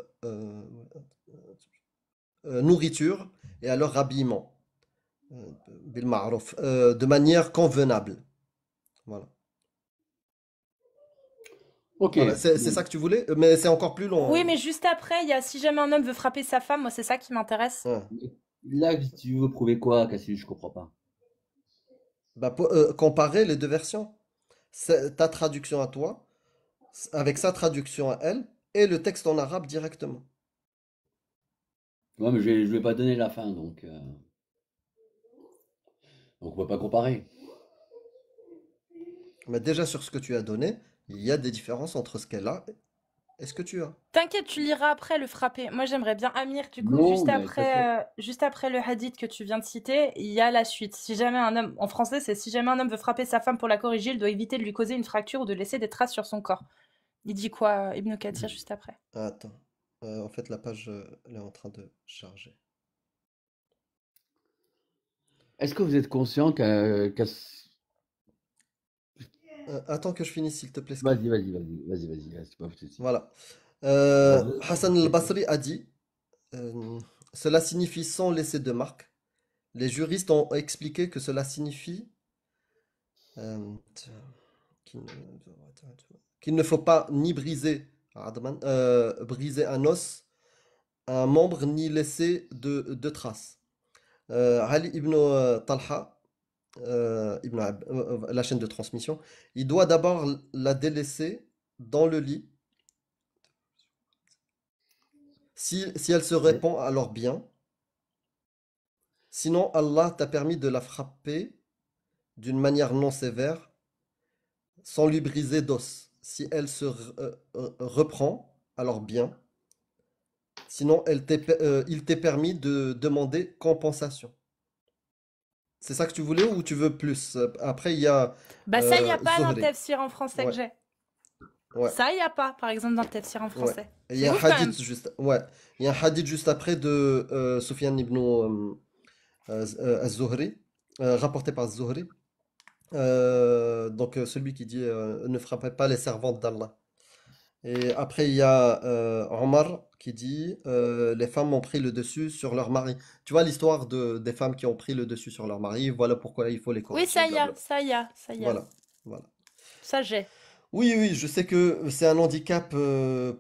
nourriture et à leur habillement, bil ma'ruf, de manière convenable. Voilà. Ok, Voilà, c'est bon. ça que tu voulais, mais c'est encore plus long, Oui, hein. mais juste après, il y a si jamais un homme veut frapper sa femme, moi c'est ça qui m'intéresse. Ouais. Là, tu veux prouver quoi, Cassius? Je comprends pas. Bah, comparer les deux versions. Ta traduction à toi, avec sa traduction à elle, et le texte en arabe directement. Ouais, mais je vais pas donner la fin, donc on peut pas comparer. Mais déjà sur ce que tu as donné, il y a des différences entre ce qu'elle a et ce que tu as. T'inquiète, tu liras après le frapper. Moi j'aimerais bien Amir, du coup, Non, mais t'inquiète. juste après le hadith que tu viens de citer, il y a la suite. Si jamais un homme, en français c'est si jamais un homme veut frapper sa femme pour la corriger, il doit éviter de lui causer une fracture ou de laisser des traces sur son corps. Il dit quoi, Ibn Kathir, juste après? Attends. En fait, la page elle est en train de charger. Est-ce que vous êtes conscient Attends que je finisse, s'il te plaît, Sky. Vas-y, c'est pas de souci. Voilà. Vas-y. Hassan al-Basri a dit cela signifie sans laisser de marque. Les juristes ont expliqué que cela signifie qu'il qu'il ne faut pas ni briser un os, un membre, ni laisser de traces. Ali ibn Talha, la chaîne de transmission, il doit d'abord la délaisser dans le lit. Si elle se répand, alors bien. Sinon, Allah t'a permis de la frapper d'une manière non sévère, sans lui briser d'os. Si elle se reprend, alors bien. Sinon, il t'est permis de demander compensation. C'est ça que tu voulais ou tu veux plus? Après, il y a Bah ça, il n'y a pas dans le Zuhri. tafsir en français que Ouais, j'ai. ouais, Ça, il n'y a pas, par exemple, dans le tafsir en ouais. français. Et il y C'est a un ouf quand même. hadith juste, ouais. Il y a un hadith juste après de Sufyan ibn az-Zuhri, rapporté par Zuhri. Donc celui qui dit ne frappez pas les servantes d'Allah. Et après il y a Omar qui dit les femmes ont pris le dessus sur leur mari. Tu vois l'histoire des femmes qui ont pris le dessus sur leur mari. Voilà pourquoi il faut les Oui, corriger. ça y a, Blablabla. ça y a, ça y a. Voilà, voilà. Ça, j'ai. Oui, oui, je sais que c'est un handicap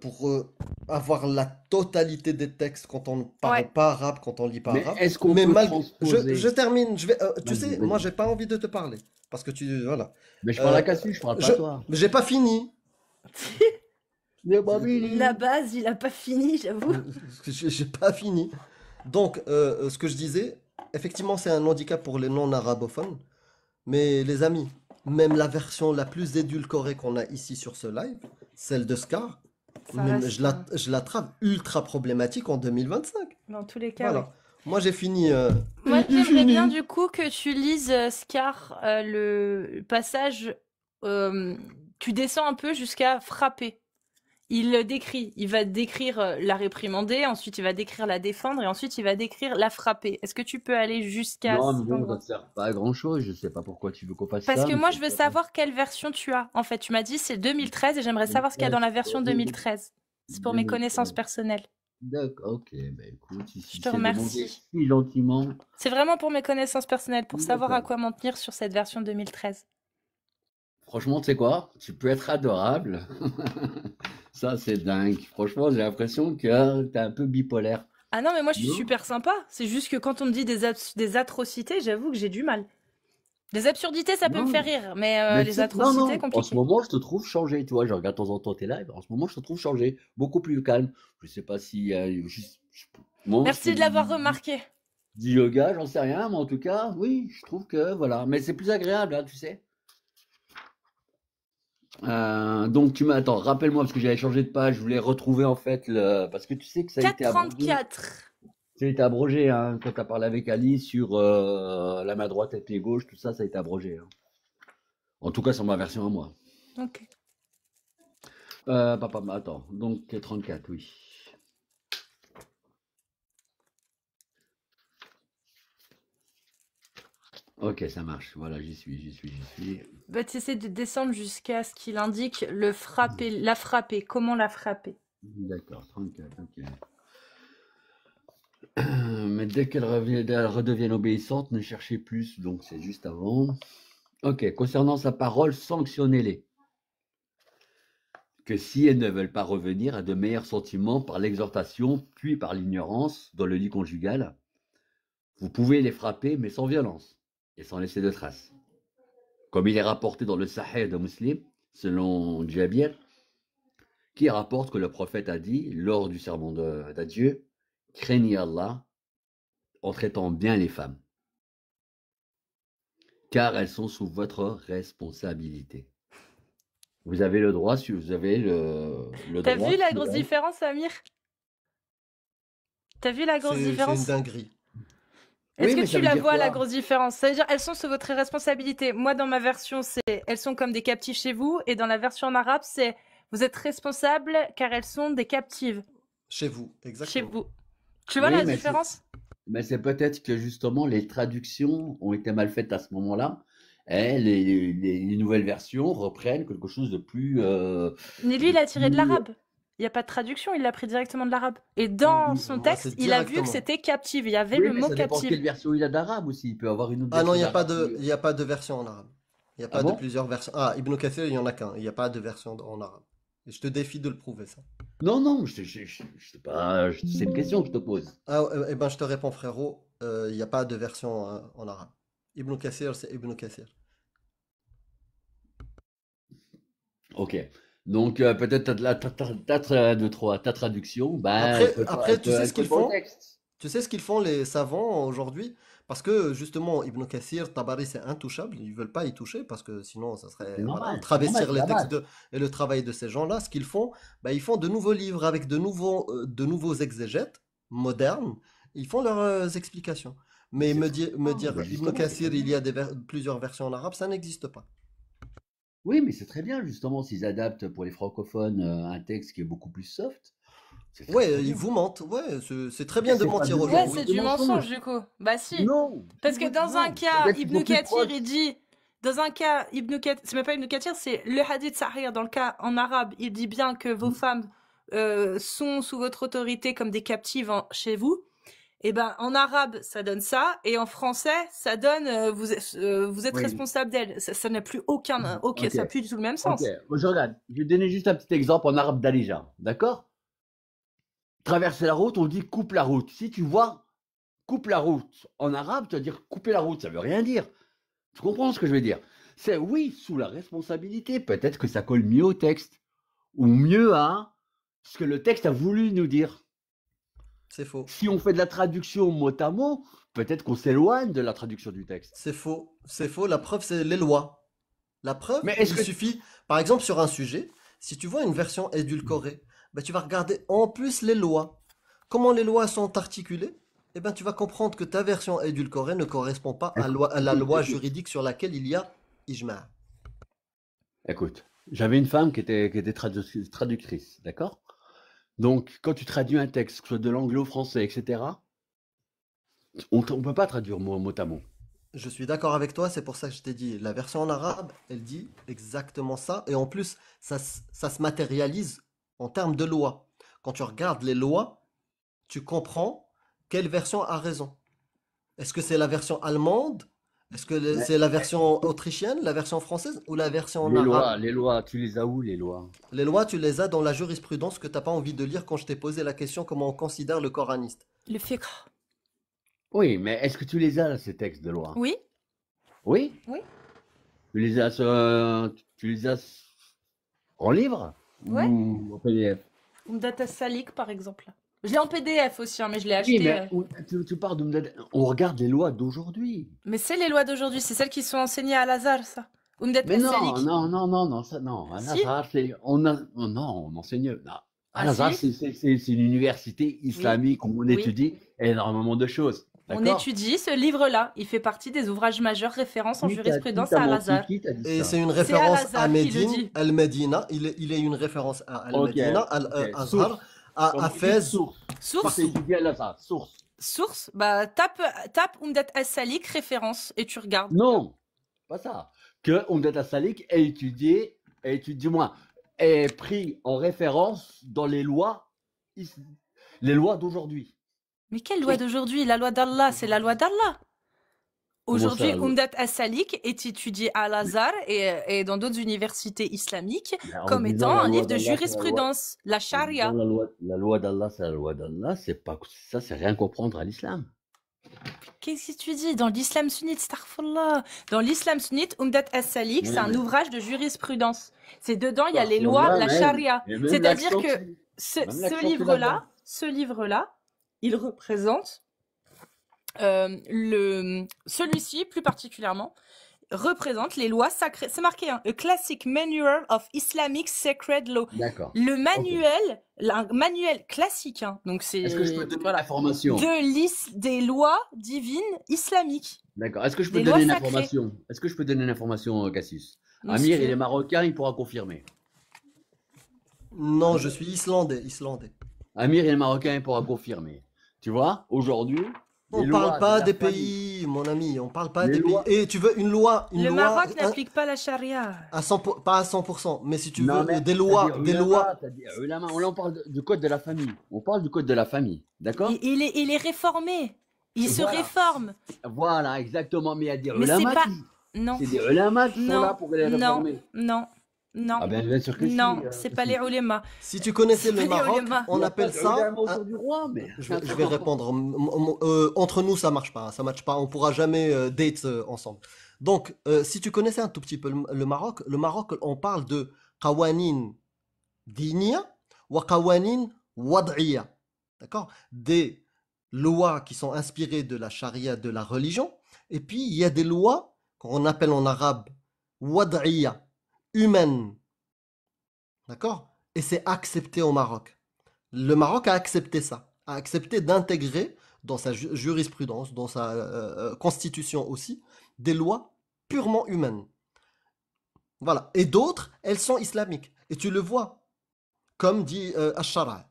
pour avoir la totalité des textes quand on ne parle Ouais. pas arabe, quand on lit pas Mais arabe. est-ce qu'on Mais peut malgré, je transposer? termine. Tu Vas-y, sais, moi vas-y. j'ai pas envie de te parler parce que voilà. Mais je parle Euh, à Cassu, je parle pas je, à toi. j'ai pas fini. Les La Babili. base, il a pas fini, j'avoue. J'ai pas fini. Donc, ce que je disais, effectivement, c'est un handicap pour les non-arabophones. Mais les amis, même la version la plus édulcorée qu'on a ici sur ce live, celle de Scar, Ça reste, je la trouve ultra problématique en 2025. dans tous les cas, oui. Voilà. Moi, j'ai fini. Moi, J'ai j'aimerais bien fini. du coup que tu lises Scar, le passage. Tu descends un peu jusqu'à frapper. Il le décrit. Il va décrire la réprimander, ensuite il va décrire la défendre et ensuite il va décrire la frapper. Est-ce que tu peux aller jusqu'à Non, mais cet bon, ça endroit? ne sert pas à grand-chose. Je sais pas pourquoi tu veux qu'on fasse Parce ça, que mais moi, c'est je veux pas grave. savoir quelle version tu as. En fait, tu m'as dit c'est 2013 et j'aimerais savoir ce qu'il y a dans la version 2013. C'est pour mes connaissances 2013. personnelles. D'accord, ok. Bah écoute, Je si te c'est demandé remercie. si gentiment. C'est vraiment pour mes connaissances personnelles, pour savoir à D'accord. quoi m'en tenir sur cette version 2013. Franchement, tu sais quoi? Tu peux être adorable. Ça, c'est dingue. Franchement, j'ai l'impression que t'es un peu bipolaire. Ah non, mais moi je suis Non? super sympa. C'est juste que quand on me dit des atrocités, j'avoue que j'ai du mal. Des absurdités, ça peut me faire Non. rire, mais Mais tu les sais, non, atrocités, non. En ce compliqué. moment, je te trouve changé. Tu vois, je regarde de temps en temps tes lives. En ce moment, je te trouve changé. Beaucoup plus calme. Je sais pas si moi, je fais Merci de l'avoir remarqué. du yoga, j'en sais rien, mais en tout cas, oui, je trouve que voilà. Mais c'est plus agréable, hein, tu sais. Donc tu m'as attends, rappelle-moi parce que j'avais changé de page, je voulais retrouver en fait le parce que tu sais que ça a été abrogé. 4,34. Ça a été abrogé hein, quand tu as parlé avec Ali sur la main droite et pied gauche, tout ça, ça a été abrogé. Hein. En tout cas sur ma version à moi. Ok. Papa, attends, donc 34, oui. Ok, ça marche. Voilà, j'y suis, j'y suis, j'y suis. Bah, tu essaies de descendre jusqu'à ce qu'il indique le frapper, la frapper. Comment la frapper? D'accord, 34, ok. Mais dès qu'elle redevienne obéissante, ne cherchez plus, donc c'est juste avant. Ok, concernant sa parole, sanctionnez-les. Que si elles ne veulent pas revenir à de meilleurs sentiments par l'exhortation, puis par l'ignorance dans le lit conjugal, vous pouvez les frapper, mais sans violence et sans laisser de traces. Comme il est rapporté dans le Sahih de Muslim, selon Jabir, qui rapporte que le prophète a dit, lors du sermon d'adieu, craignez Allah en traitant bien les femmes, car elles sont sous votre responsabilité. Vous avez le droit, vous avez le T'as droit vu la sur grosse elles. différence, Amir? T'as vu la grosse C'est une différence? dinguerie. Est-ce Oui, que mais ça tu veut la dire vois, la quoi? grosse différence? Ça veut dire elles sont sous votre responsabilité. Moi, dans ma version, c'est elles sont comme des captives chez vous. Et dans la version en arabe, c'est vous êtes responsables car elles sont des captives Chez vous, chez exactement. vous. Tu vois Oui, la différence? mais c'est peut-être que justement les traductions ont été mal faites à ce moment-là. Et les nouvelles versions reprennent quelque chose Mais lui, de il a tiré de plus. l'arabe. Il n'y a pas de traduction, il l'a pris directement de l'arabe. Et dans son Moi, c'est texte, il a vu que directement. c'était captive. Il y avait Oui, le mais mot ça dépend captive. quelle version il a d'arabe aussi. Il peut avoir une autre Ah non, version d'arabe. il y a pas de version en arabe. Il n'y a Ah pas de bon? plusieurs versions. Ah, Ibn Kathir, il y en a qu'un. Il n'y a pas de version en arabe. Et je te défie de le prouver, ça. Non, non, je sais pas. C'est une question que je te pose. Ah, eh ben, je te réponds, frérot. Il n'y a pas de version en arabe. Ibn Kathir, c'est Ibn Kathir. Ok. Donc, peut-être ta traduction, ben, Après, tu sais elle ce colle qu'ils pas au font? texte. Tu sais ce qu'ils font les savants aujourd'hui? Parce que justement, Ibn Kathir, Tabari, c'est intouchable. Ils veulent pas y toucher parce que sinon, ça serait voilà, C'est normal, travestir c'est les la textes base. et le travail de ces gens-là. Ce qu'ils font, bah, ils font de nouveaux livres avec de nouveaux exégètes modernes. Ils font leurs explications. Mais Mais c'est très me bien, dire mais Ibn justement, c'est très Kathir, il bien. y a plusieurs versions en arabe, ça n'existe pas. Oui, mais c'est très bien, justement, s'ils adaptent pour les francophones un texte qui est beaucoup plus soft. C'est très très Ouais, ils bien. vous mentent. Ouais, c'est très Mais bien de c'est pas mentir aux de, gens, Ouais, oui. c'est de du mensonge mensonge. du coup. Bah si. Non, Parce que dans un non. cas, Peut-être qu'ils sont Ibn plus Kathir, proches. il dit, dans un cas, c'est même pas Ibn Kathir, c'est le hadith sahih. Dans le cas en arabe, il dit bien que vos femmes sont sous votre autorité comme des captives chez vous. Et ben, en arabe, ça donne ça, et en français, ça donne vous êtes Oui. responsable d'elle. Ça n'a plus aucun, ok, Ok, ça n'a plus du tout le même ok. sens. Moi, je regarde. Je vais te donner juste un petit exemple en arabe d'Alija. D'accord? Traverser la route, on dit coupe la route. Si tu vois coupe la route en arabe, tu vas dire couper la route. Ça veut rien dire. Tu comprends ce que je veux dire? C'est oui, sous la responsabilité. Peut-être que ça colle mieux au texte. Ou mieux à ce que le texte a voulu nous dire. C'est faux. Si on fait de la traduction mot à mot, peut-être qu'on s'éloigne de la traduction du texte. C'est faux. C'est faux. La preuve, c'est les lois. La preuve, Mais est-ce il que... suffit, par exemple, sur un sujet, si tu vois une version édulcorée, ben, tu vas regarder en plus les lois. Comment les lois sont articulées? Eh ben, tu vas comprendre que ta version édulcorée ne correspond pas à la loi Écoute, juridique sur laquelle il y a ijma'. écoute. J'avais une femme qui était traductrice, d'accord? Donc, quand tu traduis un texte, que ce soit de l'anglais au français, etc., on ne peut pas traduire mot à mot. Je suis d'accord avec toi, c'est pour ça que je t'ai dit, la version en arabe, elle dit exactement ça, et en plus, ça se matérialise en termes de loi. Quand tu regardes les lois, tu comprends quelle version a raison. Est-ce que c'est la version allemande? Est-ce que Mais c'est la version autrichienne, la version française ou la version en arabe? les lois, tu les as où, les lois? Les lois, tu les as dans la jurisprudence que t'as pas envie de lire quand je t'ai posé la question comment on considère le coraniste. Le fiqh. Oui, mais est-ce que tu les as, ces textes de loi? Oui, Oui? oui, Tu les as en livre? ouais. Ou en PDF? Umdat as-Salik, par exemple. Je l'ai en PDF aussi, hein, mais je l'ai Oui, acheté. mais tu parles on regarde les lois d'aujourd'hui. Mais c'est les lois d'aujourd'hui, c'est celles qui sont enseignées à Lazare, ça. Umdat Mais non, as-Salik. non, non, non, non, ça, non. Si? Al-Azhar, oh non, on enseigne. Non. Ah Al-Azhar, si? c'est une université Oui, islamique où on oui. étudie énormément de choses. On D'accord? étudie ce livre-là. Il fait partie des ouvrages majeurs références en Qui jurisprudence t'a à menti? Al-Azhar. Qui t'a dit Et ça? c'est une C'est référence à Al-Azhar qui le Médine, dit. Al-Medina. Il est une référence à Ok, Al-Medina, ok. Al-Azhar, Source. à Dites Fès. source. Quand t'as Source? étudié Al-Azhar, source. Source? Bah, tape Umdat as-Salik, référence, et tu regardes. Non, pas ça. Que Umdat Salik dis-moi, est pris en référence dans is- les lois d'aujourd'hui. Mais quelle loi d'aujourd'hui? La loi d'Allah, c'est la loi d'Allah. Comment Aujourd'hui, ça? Umdat as-Salik est étudié à Al-Azhar et dans d'autres universités islamiques Ben, en comme disant étant la un loi livre de d'Allah, c'est la loi. jurisprudence, la En disant charia. la loi d'Allah, c'est la loi d'Allah, c'est pas ça, c'est rien comprendre à l'islam. Qu'est-ce que tu dis? Dans l'islam sunnite, astaghfirullah. Dans l'islam sunnite, Umdat as-Salik, c'est Ouais, un mais ouvrage de jurisprudence. C'est dedans, il y a les lois, là la même, charia. et même C'est-à-dire l'accent, que même l'accent, c'est là-dedans. ce livre-là, il représente celui-ci plus particulièrement représente les lois sacrées. C'est marqué, hein, A Classic Manual of Islamic Sacred Law. D'accord. Le Ok. manuel, un manuel classique, hein, donc Est-ce que je peux c'est te donner voilà, l'information? des lois divines islamiques, D'accord. Est-ce que je peux des te lois donner une sacrées. information? Est-ce que je peux te donner une information, Cassius? Donc, si Amir, tu il est veux. marocain, il pourra confirmer. Non, je suis islandais. Amir, il est marocain, il pourra confirmer. Tu vois, aujourd'hui, On les parle lois de pas la des famille, pays, mon ami, on parle pas les des pays. lois. Et tu veux une Le loi Maroc n'applique pas la charia. à 100 pas à 100%, mais si tu Non, veux mais des c'est-à-dire lois, ulama. Là, on parle du code de la famille. On parle du code de la famille. D'accord? Il est réformé. Il se Voilà. réforme. Voilà, exactement. Mais il y a des Mais c'est ulama pas... qui, Non, c'est des ulama qui sont là non, pour les non, réformer. non, non, Ah ben, bien sûr que si. non, c'est pas les ulémas. si tu connaissais C'est le pas les Maroc, ulémas. Il on n'y a pas appelle de ça ulama autour du roi, mais. je vais répondre. Entre nous, ça marche pas. Ça marche pas. On pourra jamais date ensemble. Donc, si tu connaissais un tout petit peu le Maroc, on parle de qawanin diniya wa qawanin wad'iya. D'accord? Des lois qui sont inspirées de la charia, de la religion. Et puis, il y a des lois qu'on appelle en arabe wad'iya, humaines. D'accord? Et c'est accepté au Maroc. Le Maroc a accepté ça, a accepté d'intégrer dans sa jurisprudence, dans sa constitution aussi, des lois purement humaines. Voilà. Et d'autres, elles sont islamiques. Et tu le vois, comme dit Ash-Shara'.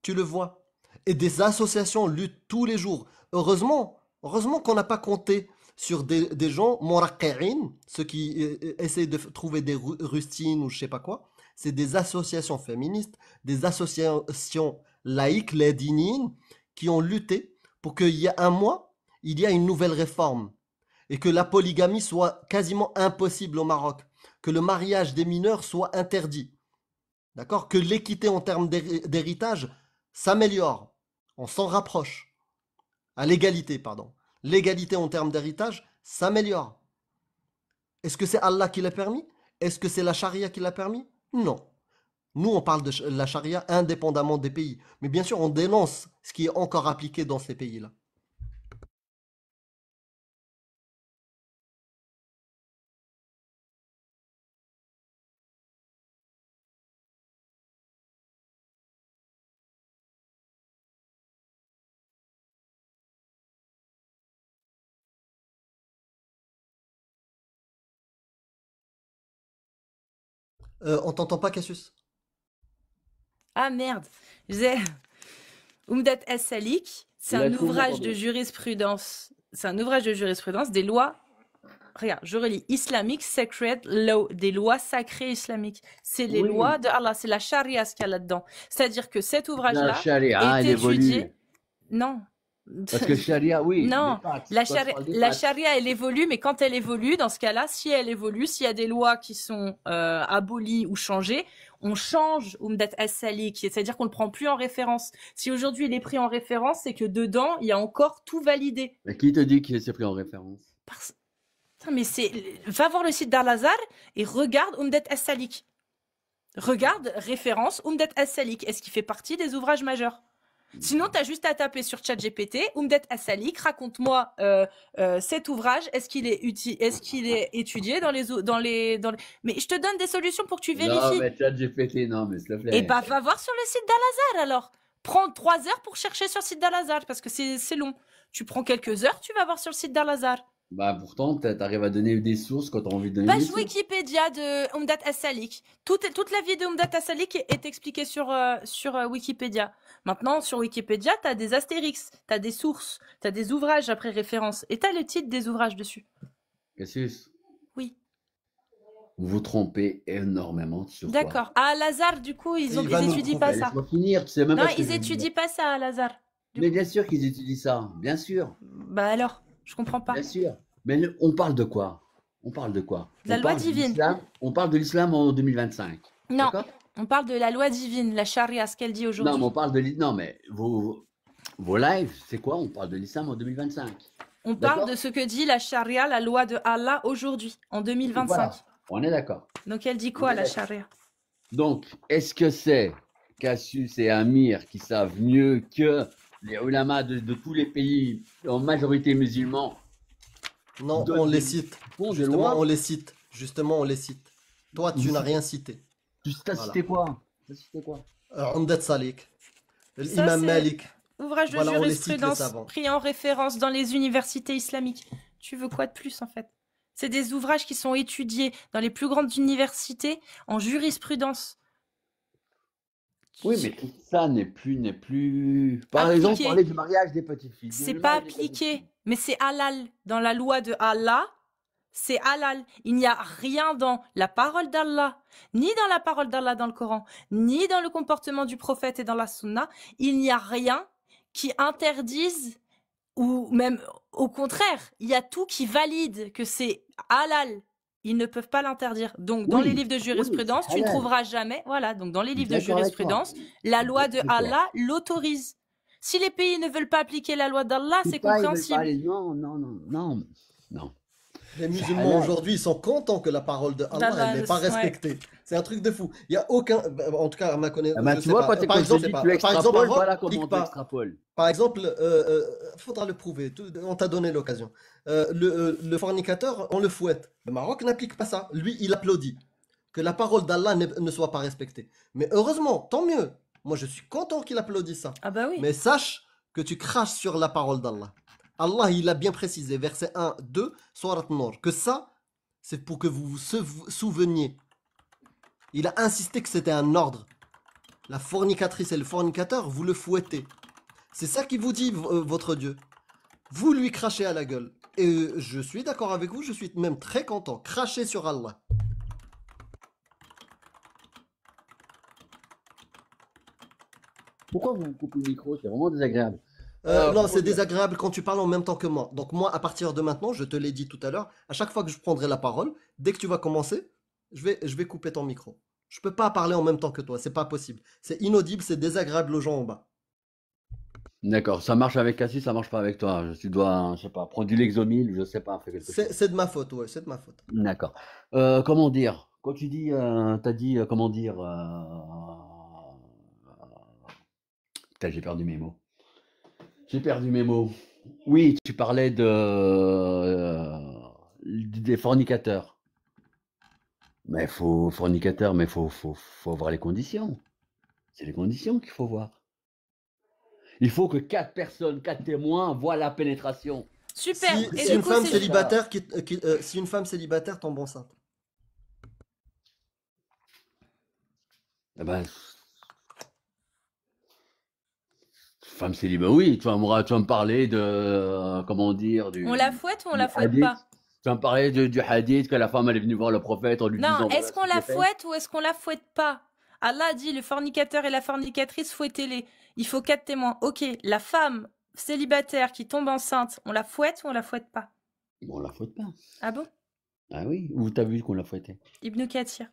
Tu le vois. Et des associations luttent tous les jours. Heureusement qu'on n'a pas compté sur des gens moraqqa'in, ceux qui essaient de trouver des rustines ou je sais pas quoi. C'est des associations féministes, des associations laïques, les dinines, qui ont lutté pour qu'il y ait un mois, il y a une nouvelle réforme. Et que la polygamie soit quasiment impossible au Maroc. Que le mariage des mineurs soit interdit. D'accord? Que l'équité en termes d'héritage s'améliore. On s'en rapproche. À l'égalité, pardon. L'égalité en termes d'héritage s'améliore. Est-ce que c'est Allah qui l'a permis? Est-ce que c'est la charia qui l'a permis? Non. Nous, on parle de la charia indépendamment des pays. Mais bien sûr, on dénonce ce qui est encore appliqué dans ces pays-là. On t'entend pas, Cassius? Ah merde. Je disais, Umdat as-Salik, c'est Là, un tout le monde ouvrage de entend. jurisprudence. C'est un ouvrage de jurisprudence des lois. Regarde, je relis Islamic Sacred Law, des lois sacrées islamiques. C'est les Oui. lois de Allah, c'est la charia ce qu'il y a là-dedans. C'est-à-dire que cet La ouvrage-là charia, est elle évolue. étudié. Non. Parce que charia, oui. Non, des pactes. la Toi, tu charia, parles des la pactes. charia, elle évolue, mais quand elle évolue, dans ce cas-là, si elle évolue, s'il y a des lois qui sont abolies ou changées, on change Umdat as-Salik, c'est-à-dire qu'on ne le prend plus en référence. Si aujourd'hui il est pris en référence, c'est que dedans, il y a encore tout validé. Mais qui te dit qu'il s'est pris en référence? Parce... Putain, mais c'est... Va voir le site d'Al-Azhar et regarde Umdat as-Salik. Regarde référence Umdat as-Salik. Est-ce qu'il fait partie des ouvrages majeurs? Sinon, tu as juste à taper sur ChatGPT, Umdat as-Salik, raconte-moi cet ouvrage, est-ce qu'il est étudié dans les... Mais je te donne des solutions pour que tu Non, vérifies. mais ChatGPT, non, mais s'il te plaît. Et bah, va voir sur le site d'Al-Azhar alors. Prends 3 heures pour chercher sur le site d'Al-Azhar parce que c'est long. Tu prends quelques heures, tu vas voir sur le site d'Al-Azhar. Bah, pourtant, t'arrives à donner des sources quand t'as envie de donner des Page sources. Wikipédia de Umdat as-Salik. Toute la vie de Umdat as-Salik est expliquée sur Wikipédia. Maintenant, sur Wikipédia, t'as des astérix, t'as des sources, t'as des ouvrages après référence, et t'as le titre des ouvrages dessus. Cassius, Oui. vous vous trompez énormément sur quoi? D'accord. À Al-Azhar, du coup, Il va ils nous étudient prouver. pas ça. Laisse-moi finir, tu sais même Non, pas ce que ils je veux dire. étudient pas ça à Al-Azhar. Mais bien sûr qu'ils étudient ça, bien sûr, Bah alors, je comprends pas. bien sûr. Mais on parle de quoi? On parle de quoi? La On loi parle de divine. l'islam- On parle de l'islam en 2025. Non, D'accord? on parle de la loi divine, la charia, ce qu'elle dit aujourd'hui. Non, mais on parle de l'islam. Non, mais vos lives, c'est quoi? On parle de l'islam en 2025. On parle D'accord. de ce que dit la charia, la loi de Allah aujourd'hui, en 2025. Voilà, on est d'accord. Donc elle dit quoi, On est la d'accord. charia? Donc, est-ce que c'est Cassius et Amir qui savent mieux que les ulamas de tous les pays, en majorité musulmans, Non, Donne on les des- cite. font des Justement, lois? on les cite. Justement, on les cite. Toi, tu n'as rien cité. T'as Voilà. cité quoi? T'as cité quoi? Umdat Salik, Ça, l'imam c'est- Malik. Ouvrage de Voilà, on les cite, les jurisprudence savants. pris en référence dans les universités islamiques. Tu veux quoi de plus en fait? C'est des ouvrages qui sont étudiés dans les plus grandes universités en jurisprudence. Oui, mais tout ça n'est plus. Par Appliqué. exemple, parler du mariage des petites filles. C'est pas appliqué, mais c'est halal. Dans la loi de Allah, c'est halal. Il n'y a rien dans la parole d'Allah, ni dans la parole d'Allah dans le Coran, ni dans le comportement du prophète et dans la sunna. Il n'y a rien qui interdise, ou même au contraire, il y a tout qui valide que c'est halal. Ils ne peuvent pas l'interdire. Donc, dans Oui, les livres de jurisprudence, oui, tu ne halal. trouveras jamais, voilà, donc dans les livres de D'accord avec jurisprudence, toi. la loi de D'accord. Allah l'autorise. Si les pays ne veulent pas appliquer la loi d'Allah, c'est pas, ils veulent compréhensible. pas aller- Non, non, non, non, non. Les C'est musulmans halal. aujourd'hui, ils sont contents que la parole de Allah, elle n'est pas Ouais. respectée. C'est un truc de fou. Il y a aucun, en tout cas, à ma Ah connaissance, ben, je tu sais vois, pas. quand je te dis tu Par exemple, extrapoles, Maroc voilà comment n'applique tu pas. extrapoles. Par exemple, faudra le prouver. On t'a donné l'occasion. Le fornicateur, on le fouette. Le Maroc n'applique pas ça. Lui, il applaudit que la parole d'Allah ne soit pas respectée. Mais heureusement, tant mieux. Moi, je suis content qu'il applaudisse ça. Ah bah oui. Mais sache que tu craches sur la parole d'Allah. Allah, il a bien précisé, verset 1, 2, Surat Nur, que ça, c'est pour que vous vous souveniez. Il a insisté que c'était un ordre. La fornicatrice et le fornicateur, vous le fouettez. C'est ça qui vous dit votre Dieu. Vous lui crachez à la gueule. Et je suis d'accord avec vous, je suis même très content. Crachez sur Allah. Pourquoi vous me coupez le micro? C'est vraiment désagréable. Non, Comment c'est dire? désagréable quand tu parles en même temps que moi. Donc moi, à partir de maintenant, je te l'ai dit tout à l'heure, à chaque fois que je prendrai la parole, dès que tu vas commencer, je vais couper ton micro. Je peux pas parler en même temps que toi, c'est pas possible. C'est inaudible, c'est désagréable aux gens en bas. D'accord, ça marche avec Cassis, ça marche pas avec toi. Tu dois, je sais pas, prendre du Lexomil, je sais pas, faire quelque chose. C'est de ma faute, ouais, c'est de ma faute. D'accord. Comment dire? Quand tu dis, t'as dit, comment dire, putain, j'ai perdu mes mots. J'ai perdu mes mots. Oui, tu parlais des fornicateurs. Mais faut voir les conditions. C'est les conditions qu'il faut voir. Il faut que 4 personnes, 4 témoins voient la pénétration. Super. Si, Et si du une coup, femme c'est célibataire si une femme célibataire tombe enceinte. Eh ben, femme célibataire, oui, tu vas me parler de, comment dire, on la fouette ou on du la fouette hadith. pas? Tu vas me parler du hadith que la femme elle est venue voir le prophète en lui Non, disant voilà est-ce ce qu'on que la j'ai fait. fouette ou est-ce qu'on la fouette pas? Allah dit le fornicateur et la fornicatrice, fouettez-les. Il faut 4 témoins. Ok, la femme célibataire qui tombe enceinte, on la fouette ou on la fouette pas? Bon, on la fouette pas. Ah bon? Ah oui, où t'as vu qu'on l'a fouetté? Ibn Kathir.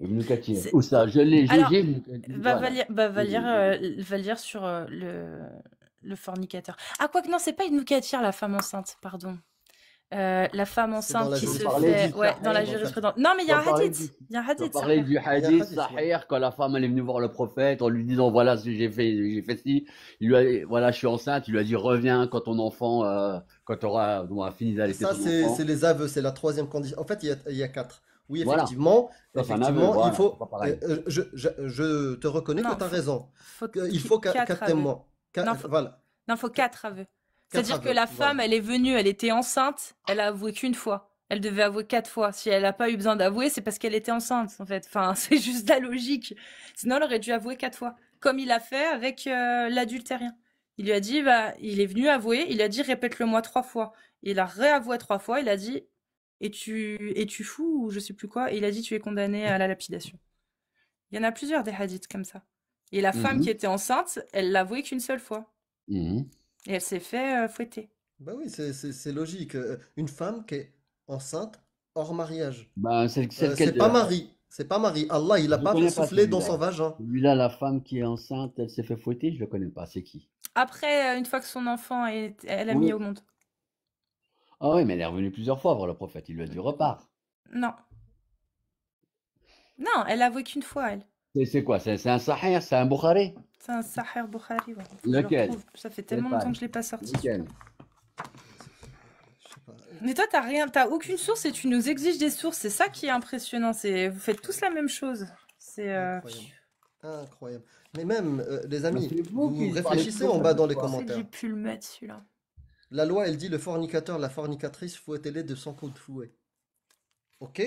Ibn Kathir. C'est- Où ça? Alors, J'ai Ibn Kathir. Voilà. va lire sur le fornicateur. Ah, quoi que non, c'est pas Ibn Kathir, la femme enceinte, pardon. La femme C'est dans enceinte la qui Tu vas se parler fait. du Ouais, dans la sahih. jurisprudence. Non, mais il y Tu a vas un parler hadith. du, Il y a un tu vas hadith, parler Sahih. du Il y a un hadith hadith, ouais. sahih quand la femme elle est venue voir le prophète en lui disant voilà ce que j'ai fait ci. Il lui a, voilà, je suis enceinte. Il lui a dit reviens quand ton enfant, quand tu auras fini d'allaiter Ça, ton enfant. c'est les aveux, c'est la troisième condition. En fait, il y a quatre. Oui, Voilà. effectivement, Ça, c'est un aveu. il Voilà, c'est faut. pas pareil. Je te reconnais que Non, tu as raison. faut Il faut quatre 4 aveux. témoins. Non, faut, Voilà, non, faut 4 aveux. 4 C'est-à-dire que aveux. la Voilà. femme, elle est venue, elle était enceinte, elle a avoué qu'une fois. Elle devait avouer 4 fois. Si elle n'a pas eu besoin d'avouer, c'est parce qu'elle était enceinte, en fait. Enfin, c'est juste la logique. Sinon, elle aurait dû avouer 4 fois. Comme il a fait avec l'adultérien. Il lui a dit, bah, il est venu avouer, il a dit, répète-le-moi 3 fois. Il a réavoué 3 fois, il a dit, es-tu fou ou je sais plus quoi. Et il a dit, tu es condamné à la lapidation. Il y en a plusieurs des hadiths comme ça. Et la femme qui Mhm. était enceinte, elle l'a avoué qu'une seule fois. Mhm. Et elle s'est fait fouetter. Bah oui, c'est logique. Une femme qui est enceinte hors mariage. Ben, c'est C'est lequel pas Marie. C'est pas Marie. Allah, il a Je pas connais pas soufflé dans celui-là. son vagin. Celui-là, la femme qui est enceinte, elle s'est fait fouetter, je le connais pas. C'est qui? Après, une fois que son enfant elle a Oui. mis au monde. Ah oui, mais elle est revenue plusieurs fois voir le prophète. Il lui a dit repars. Non. Non, elle a avoué qu'une fois, elle. C'est quoi? C'est un sahih, c'est un Bukhari? C'est un Sahih Bukhari, ouais. Faut que je le Lequel? retrouve. Ça fait tellement pas. longtemps que je l'ai pas sorti. Lequel? Je sais pas. Mais toi, t'as aucune source et tu nous exiges des sources. C'est ça qui est impressionnant. Vous faites tous la même chose. C'est Incroyable. Incroyable. Mais même, les Ben, amis, c'est vous vous qui parlez réfléchissez toujours en de bas cette dans les histoire. c'est que j'ai commentaires. pu le mettre, celui-là. La loi, elle dit le fornicateur, la fornicatrice, fouettez-les de 100 coups de fouet. Ok?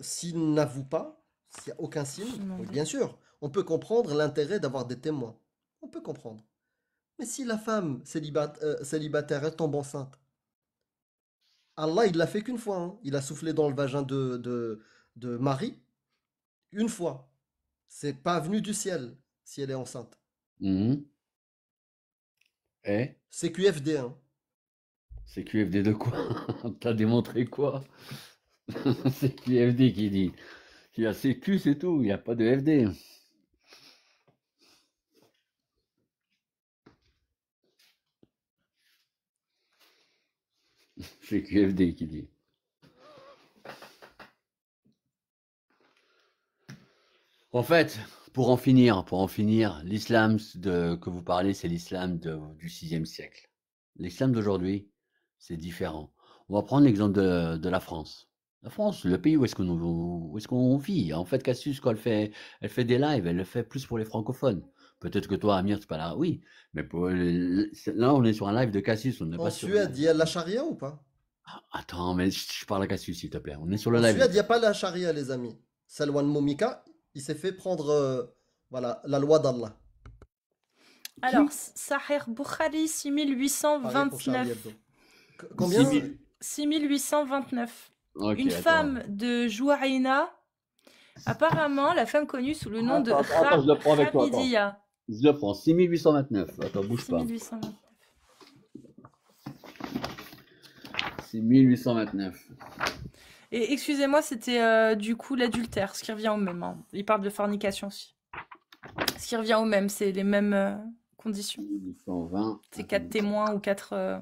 S'il n'avoue pas, s'il n'y a aucun signe, Je m'en oui, vais. bien sûr, on peut comprendre l'intérêt d'avoir des témoins. On peut comprendre. Mais si la femme célibataire, elle tombe enceinte, Allah, il l'a fait qu'une fois, hein. Il a soufflé dans le vagin de Marie, une fois. C'est pas venu du ciel, si elle est enceinte. Mhm. Eh? C'est QFD, hein. C'est QFD de quoi? T'as démontré quoi? C'est QFD qui dit. Il y a CQ, c'est tout. Il n'y a pas de FD. C'est QFD qui dit. En fait, pour en finir, l'islam que vous parlez, c'est l'islam du 6e siècle. L'islam d'aujourd'hui, c'est différent. On va prendre l'exemple de la France. La France, le pays où est-ce qu'on vit. En fait, Cassius, quand elle fait des lives, elle le fait plus pour les francophones. Peut-être que toi, Amir, c'est pas là. Oui, mais là, on est sur un live de Cassius, on n'est En pas sur. Suède, il y a la charia ou pas? Attends, mais je parle à Cassius, s'il te plaît. On est sur le En live. Suède, il n'y a pas la charia, les amis. Salwan Momika, il s'est fait prendre voilà, la loi d'Allah. Alors, Sahih Bukhari, Pareil pour Charlie 6829. Hebdo. Combien? 6829. Ok, Une attends. femme de Jouaïna, apparemment la femme connue sous le nom de Attends, je le prends avec toi, attends. Khabidia. Je le prends, 6829. Attends, bouge pas. 6829. 6829. Et excusez-moi, c'était du coup l'adultère, ce qui revient au même. Hein. Il parle de fornication aussi. Ce qui revient au même, c'est les mêmes conditions. 1820. C'est 4 témoins ou 4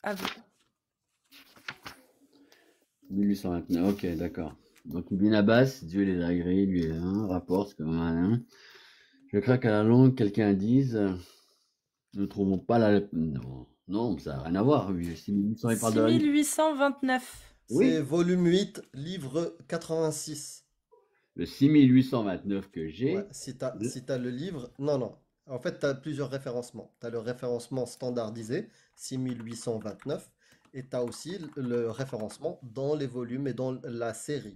aveux. 1829, ok, d'accord. Donc Ibn Abbas, Dieu les a agréés, lui rapporte comme un. Je crains qu'à la longue, quelqu'un dise nous ne trouvons pas la. Non, ça n'a rien à voir. 6800, il parle de la. 6829. Oui. C'est volume 8, livre 86. Le 6829 que j'ai. Ouais, si t'as le livre. Non, non. En fait, tu as plusieurs référencements. Tu as le référencement standardisé, 6829, et tu as aussi le référencement dans les volumes et dans la série.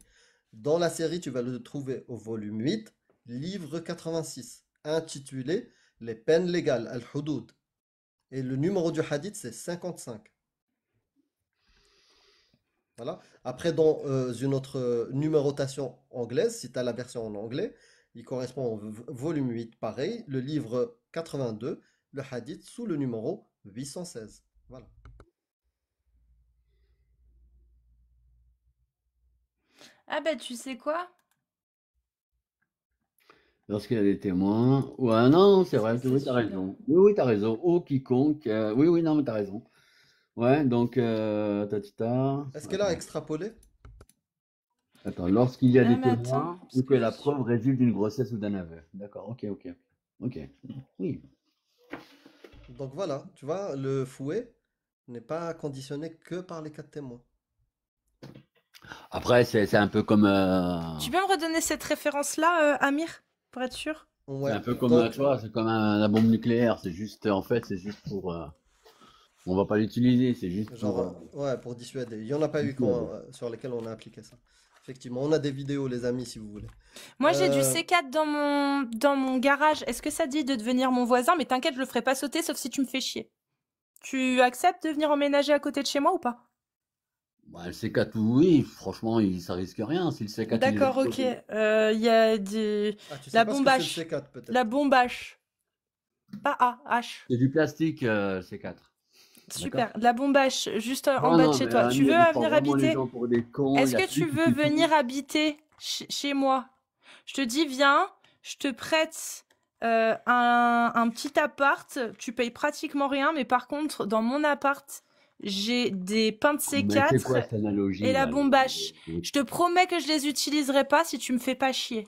Dans la série, tu vas le trouver au volume 8, livre 86, intitulé Les peines légales, al-hudud. Et le numéro du hadith, c'est 55. Voilà. Après, dans une autre numérotation anglaise, si tu as la version en anglais, il correspond au volume 8, pareil, le livre 82, le hadith sous le numéro 816. Voilà. Ah bah tu sais quoi? Lorsqu'il y a des témoins. Ouais, non, c'est vrai, C'est oui, t'as celui-là. raison. Oui, t'as raison. Ou quiconque. Oui, oui, non, mais t'as raison. Ouais, donc, tatita. Est-ce qu'elle a extrapolé? Attends, lorsqu'il y a Ah, des mais attends, témoins parce ou que que la je suis- preuve résulte d'une grossesse ou d'un aveu. D'accord, ok, ok. Ok, oui. Donc voilà, tu vois, le fouet n'est pas conditionné que par les 4 témoins. Après, c'est un peu comme. Tu peux me redonner cette référence-là, Amir, pour être sûr? C'est Ouais, un peu comme, donc, tu vois, c'est comme la bombe nucléaire. C'est juste, en fait, c'est juste pour. On va pas l'utiliser, c'est juste pour. genre, ouais, pour dissuader. Il n'y en a pas eu dissuader. sur lesquels on a appliqué ça. Effectivement, on a des vidéos, les amis, si vous voulez. Moi, j'ai du Euh, C4 dans mon garage. Est-ce que ça dit de devenir mon voisin? Mais t'inquiète, je le ferai pas sauter, sauf si tu me fais chier. Tu acceptes de venir emménager à côté de chez moi ou pas? Bah, le C4, oui, franchement, ça risque rien. Si le C4, il est D'accord, de l'autre ok. côté. Il y a des... Ah, tu La sais pas ce que bombache. c'est le C4, peut-être. La bombache. Pas A, H. C'est du plastique, C4. Super. De la bombache, juste en Non, bas de non, chez mais toi. Tu Amir, veux il prend venir vraiment les habiter? gens pour des cons. Est-ce Il y a que tu plus veux qui venir habiter chez moi? Je te dis, viens, je te prête un petit appart. Tu payes pratiquement rien, mais par contre, dans mon appart, j'ai des pains de Mais c'est quoi C4 cette analogie et la là bombache. Je te promets que je les utiliserai pas si tu me fais pas chier.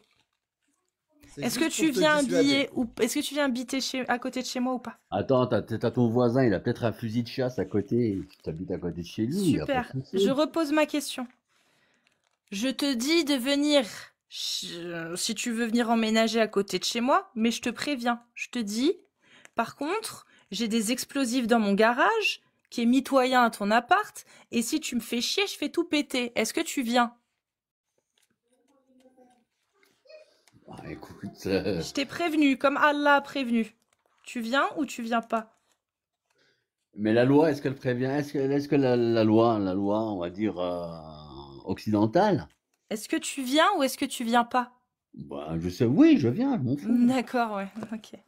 C'est Est-ce que juste tu pour te viens dissuader. est-ce que tu viens habiter à côté de chez moi ou pas? Attends, t'as ton voisin, il a peut-être un fusil de chasse à côté. Et tu habites à côté de chez lui, il y a pas Super. de souci. Je repose ma question. Je te dis de venir si tu veux venir emménager à côté de chez moi, mais je te préviens. Je te dis, par contre, j'ai des explosifs dans mon garage qui est mitoyen à ton appart, et si tu me fais chier, je fais tout péter. Est-ce que tu viens? Ah, écoute, Je t'ai prévenu, comme Allah a prévenu. Tu viens ou tu viens pas? mais la loi, est-ce qu'elle prévient? Est-ce que la loi, on va dire occidentale, Est-ce que tu viens ou est-ce que tu viens pas? bah, je sais, oui, je viens, je m'en fous. D'accord, ouais, ok.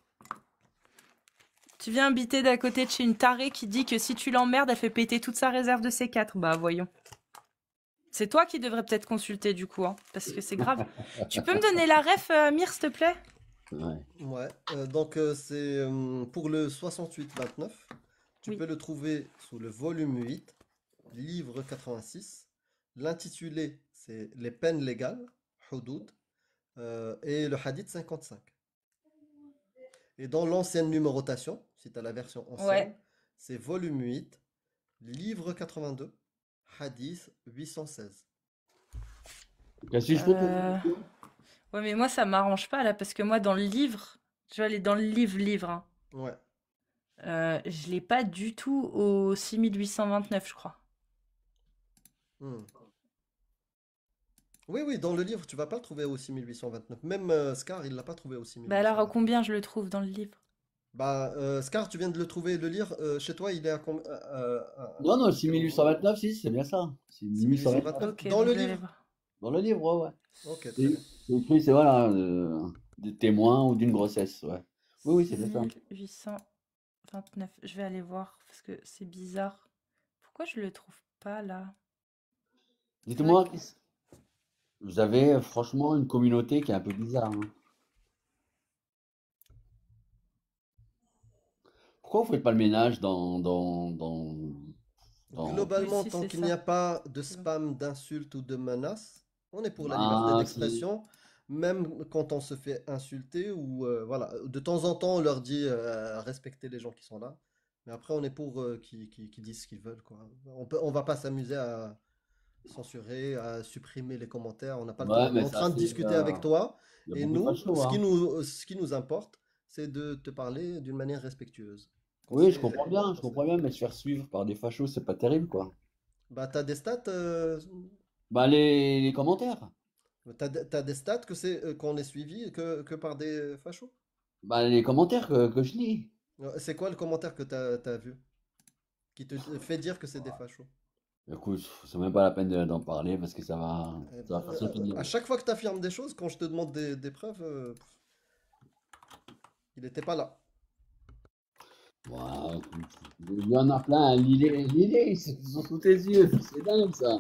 Tu viens habiter d'à côté de chez une tarée qui dit que si tu l'emmerdes, elle fait péter toute sa réserve de C4. Bah voyons. C'est toi qui devrais peut-être consulter du coup, hein, parce que c'est grave. Tu peux me donner la ref, Amir, s'il te plaît? Ouais. Ouais, donc c'est pour le 68-29. Tu Oui. peux le trouver sous le volume 8, livre 86. L'intitulé, c'est Les peines légales, Hudud, et le hadith 55. Et dans l'ancienne numérotation, si tu as la version ancienne, Ouais. c'est volume 8, livre 82, hadith 816. Si je peux poser une Euh, question? Ouais, mais moi, ça m'arrange pas là, parce que moi, dans le livre, je vais aller dans le livre, hein. Ouais. Je l'ai pas du tout au 6829, je crois. Hmm. Oui, oui, dans le livre, tu vas pas le trouver au 6829. Même Scar, il l'a pas trouvé au Bah alors, à 6829. combien je le trouve dans le livre? Bah, Scar, tu viens de le trouver, le lire. Chez toi, il est à combien? Non, non, Quel endroit? 6829, si, c'est bien ça. 6829. 6829. Ok, Dans bon, le je vais aller livre? voir. Dans le livre, ouais, ouais. Ok, très C'est bien. c'est écrit, c'est voilà, des témoins ou d'une grossesse, ouais. Oui, oui, c'est bien ça. 6829. Je vais aller voir, parce que c'est bizarre. Pourquoi je le trouve pas là? Dites-moi, Tac. vous avez franchement une communauté qui est un peu bizarre, hein. Pourquoi vous faites pas le ménage dans... Oui, Globalement, si, tant c'est qu'il n'y ça. a pas de C'est bon. spam, d'insultes ou de menaces, on est pour la liberté Ah, si. d'expression, même quand on se fait insulter ou voilà. De temps en temps, on leur dit respecter les gens qui sont là, mais après, on est pour qui disent ce qu'ils veulent, quoi. On va pas s'amuser à censurer, à supprimer les commentaires, on n'a pas le Ouais, temps. On est mais en ça, train de c'est... discuter avec toi, Il y a et beaucoup de nous, fachos, hein. ce qui nous importe, c'est de te parler d'une manière respectueuse. Oui, je Considérer. comprends bien, mais se faire suivre par des fachos, c'est pas terrible, quoi. Bah, t'as des stats, Bah, les commentaires. t'as des stats que c'est qu'on est suivi que par des fachos? Bah, les commentaires que je lis. C'est quoi le commentaire que t'as vu qui te fait dire que c'est des fachos? Écoute, c'est même pas la peine d'en parler parce que ça va faire son À opinion. chaque fois que t'affirmes des choses, quand je te demande des preuves, il n'était pas là. Ouais, écoute, il y en a plein. L'idée, ils sont sous tes yeux. C'est dingue, ça.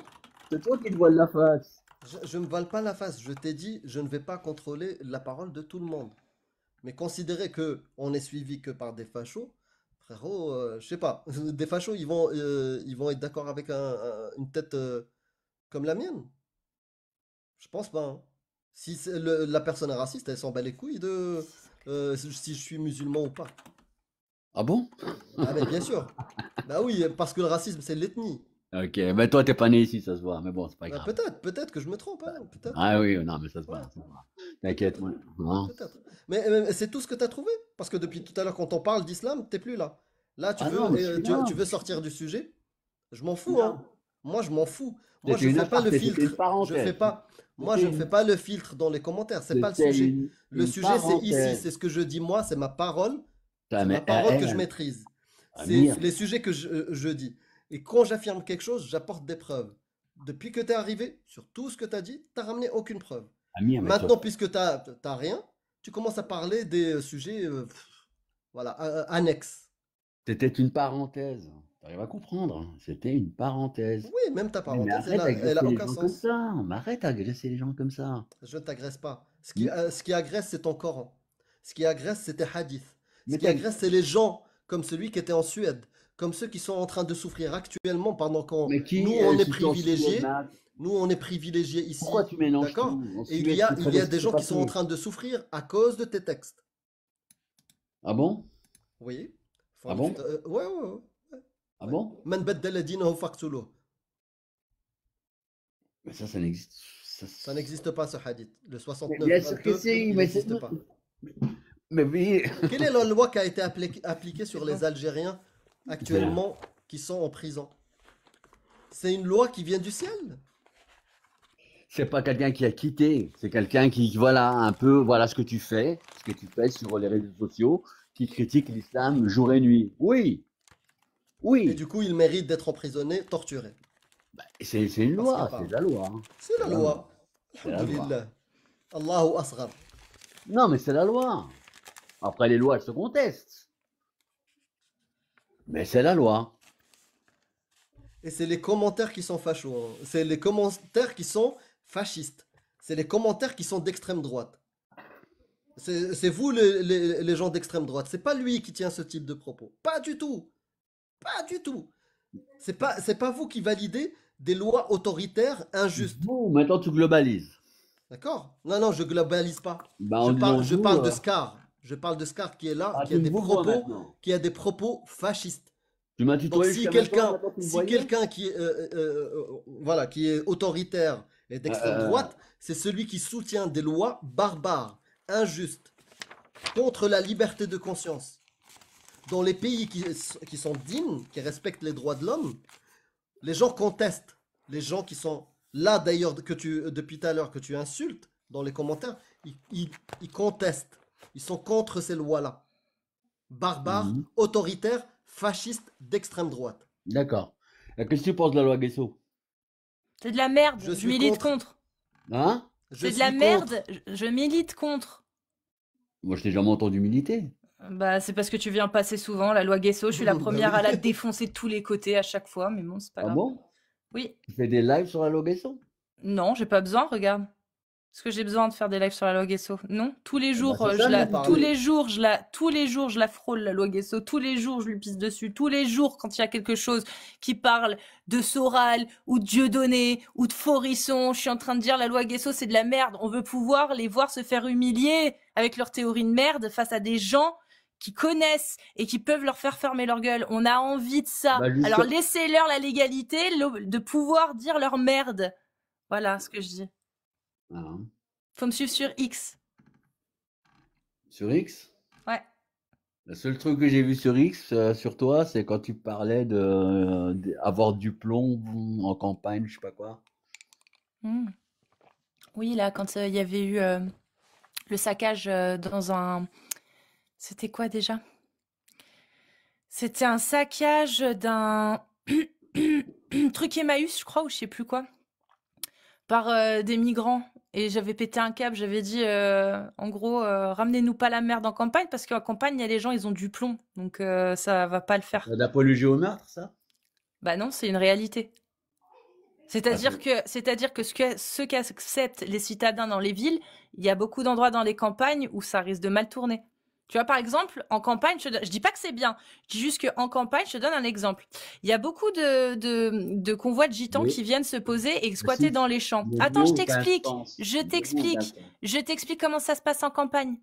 C'est toi qui te voiles la face. Je me vale pas la face. Je t'ai dit, je ne vais pas contrôler la parole de tout le monde. Mais considérer que on est suivi que par des fachos, frérot, je sais pas. Des fachos, ils vont être d'accord avec une tête comme la mienne. Je pense pas, hein. Si la personne est raciste, elle s'en bat les couilles de si je suis musulman ou pas. Ah bon? Ah mais bien sûr. Bah oui, parce que le racisme c'est l'ethnie. Ok, bah toi, t'es pas né ici, ça se voit. Mais bon, c'est pas Bah, grave. peut-être que je me trompe, hein, peut-être. Ah oui, non, mais ça se voit. Ouais, Ça se voit. T'inquiète, peut-être, moi. Non. peut-être. Mais c'est tout ce que tu as trouvé? Parce que depuis tout à l'heure, quand on parle d'islam, t'es plus là. Là, Ah non, mais je suis là. tu veux sortir du sujet? Je m'en Je suis fous, là. hein. Moi, je m'en fous. Moi, C'était je une fais pas le aparté, c'était une filtre. Je fais parenthèse. pas. Moi, C'était je ne fais une, pas le filtre dans les commentaires. C'est pas le c'était sujet. Le une sujet, c'est ici. parenthèse. C'est ce que je dis moi. C'est ma parole. Putain, C'est ma mais, parole que je maîtrise. C'est Amir, les sujets que je dis. Et quand j'affirme quelque chose, j'apporte des preuves. Depuis que tu es arrivé, sur tout ce que tu as dit, tu ramené aucune preuve. Amir, mais toi, Maintenant, puisque tu n'as rien, tu commences à parler des sujets voilà, annexes. c'était une parenthèse. T'arrives à comprendre, hein. C'était une parenthèse. Oui, même ta Oui, mais parenthèse, arrête elle d'agresser a les aucun gens comme sens. ça. Mais arrête d'agresser les gens comme ça. Je ne t'agresse pas. Hmm. Ce qui agresse, c'est ton Coran. Ce qui agresse, c'est tes hadiths. Ce Mais qui agresse, c'est les gens, comme celui qui était en Suède, comme ceux qui sont en train de souffrir actuellement pendant qu'on, mais qui, qui t'en Suède, là? nous, on est privilégiés Pourquoi ici, tu mélanges d'accord? tout? En Et Suède, c'est très il y bien a ce qui des s'est gens qui sont en passé. train de souffrir à cause de tes textes. Ah bon? Vous voyez? Ah bon? Ouais, ouais, ouais. Ah Ouais. bon? Man baddala dinahu faqtuluh. Mais ça n'existe. Ça n'existe pas ce hadith. Le Mais bien sûr que 69-22, si, il mais n'existe pas. mais oui. Quelle est la loi qui a été appliquée C'est sur bon. les Algériens C'est là. actuellement qui sont en prison? C'est une loi qui vient du ciel. C'est pas quelqu'un qui a quitté, c'est quelqu'un qui, voilà, un peu, voilà ce que tu fais sur les réseaux sociaux, qui critique l'islam jour et nuit. Oui, Et oui, du coup, il mérite d'être emprisonné, torturé. c'est une Parce qu'il loi, c'est parle. la loi, hein. C'est C'est la la loi, loi. c'est la loi. Alhamdulillah. Allahu asghar. Non, mais c'est la loi. Après, les lois, elles se contestent, mais c'est la loi. Et c'est les commentaires qui sont fachos, hein. C'est les commentaires qui sont fascistes. C'est les commentaires qui sont d'extrême droite. C'est vous les gens d'extrême droite. C'est pas lui qui tient ce type de propos. Pas du tout. Pas du tout. C'est pas vous qui validez des lois autoritaires injustes. Vous, maintenant, tu globalises. D'accord? Non, non, je globalise pas. Bah, en disant Je vous, parle de Scar. Je parle de Scar qui est là, tu me vous vois maintenant. qui a des propos fascistes. Tu m'as Donc tutoyé jusqu'à maintenant, maintenant tu me si voyais? quelqu'un qui est, voilà, qui est autoritaire et d'extrême droite, c'est celui qui soutient des lois barbares, injustes, contre la liberté de conscience. Dans les pays qui sont dignes, qui respectent les droits de l'homme, les gens contestent. Les gens qui sont là d'ailleurs depuis tout à l'heure que tu insultes dans les commentaires, ils contestent. Ils sont contre ces lois-là. Barbares, Mhm. autoritaires, fascistes, d'extrême droite. D'accord. Qu'est-ce que tu penses de la loi Guesso? C'est de la merde, Je je suis milite contre. contre. Hein? Je C'est de la suis merde, contre. je milite contre. Moi, je t'ai jamais entendu militer. Bah, c'est parce que tu viens passer souvent, la loi Guesso, je suis la Bah première oui. à la défoncer de tous les côtés à chaque fois, mais bon, c'est pas Ah grave. bon? Oui. Tu fais des lives sur la loi Guesso? Non, j'ai pas besoin, regarde. Est-ce que j'ai besoin de faire des lives sur la loi Guesso? Non, tous les jours, c'est ça, mais tous les jours, je la frôle, la loi Guesso. Tous les jours, je lui pisse dessus. Tous les jours, quand il y a quelque chose qui parle de Soral, ou de Dieudonné, ou de Forisson, je suis en train de dire la loi Guesso, c'est de la merde. On veut pouvoir les voir se faire humilier avec leurs théories de merde face à des gens qui connaissent et qui peuvent leur faire fermer leur gueule. On a envie de ça. Bah, juste- Alors laissez-leur la légalité de pouvoir dire leur merde. Voilà ce que je dis. Ah. Faut me suivre sur X. Sur X? Ouais. Le seul truc que j'ai vu sur X, sur toi, c'est quand tu parlais avoir du plomb en campagne, je sais pas quoi. Hmm. Oui, là, quand il y avait eu le saccage dans un... C'était quoi déjà? C'était un saccage d'un truc Emmaüs, je crois, ou je sais plus quoi, par des migrants. Et j'avais pété un câble, j'avais dit, en gros, ramenez-nous pas la merde en campagne, parce qu'en campagne, il y a les gens, ils ont du plomb. Donc ça va pas le faire. D'apologie au meurtre, ça? Bah non, c'est une réalité. C'est-à-dire que ceux qu'acceptent les citadins dans les villes, il y a beaucoup d'endroits dans les campagnes où ça risque de mal tourner. Tu vois, par exemple, en campagne, je dis pas que c'est bien, je dis juste qu'en campagne, je te donne un exemple. Il y a beaucoup de convois de gitans Oui. qui viennent se poser et squatter si, dans les champs. le Attends, je mot t'explique, d'instance. je Le mot t'explique, d'instance. je t'explique comment ça se passe en campagne.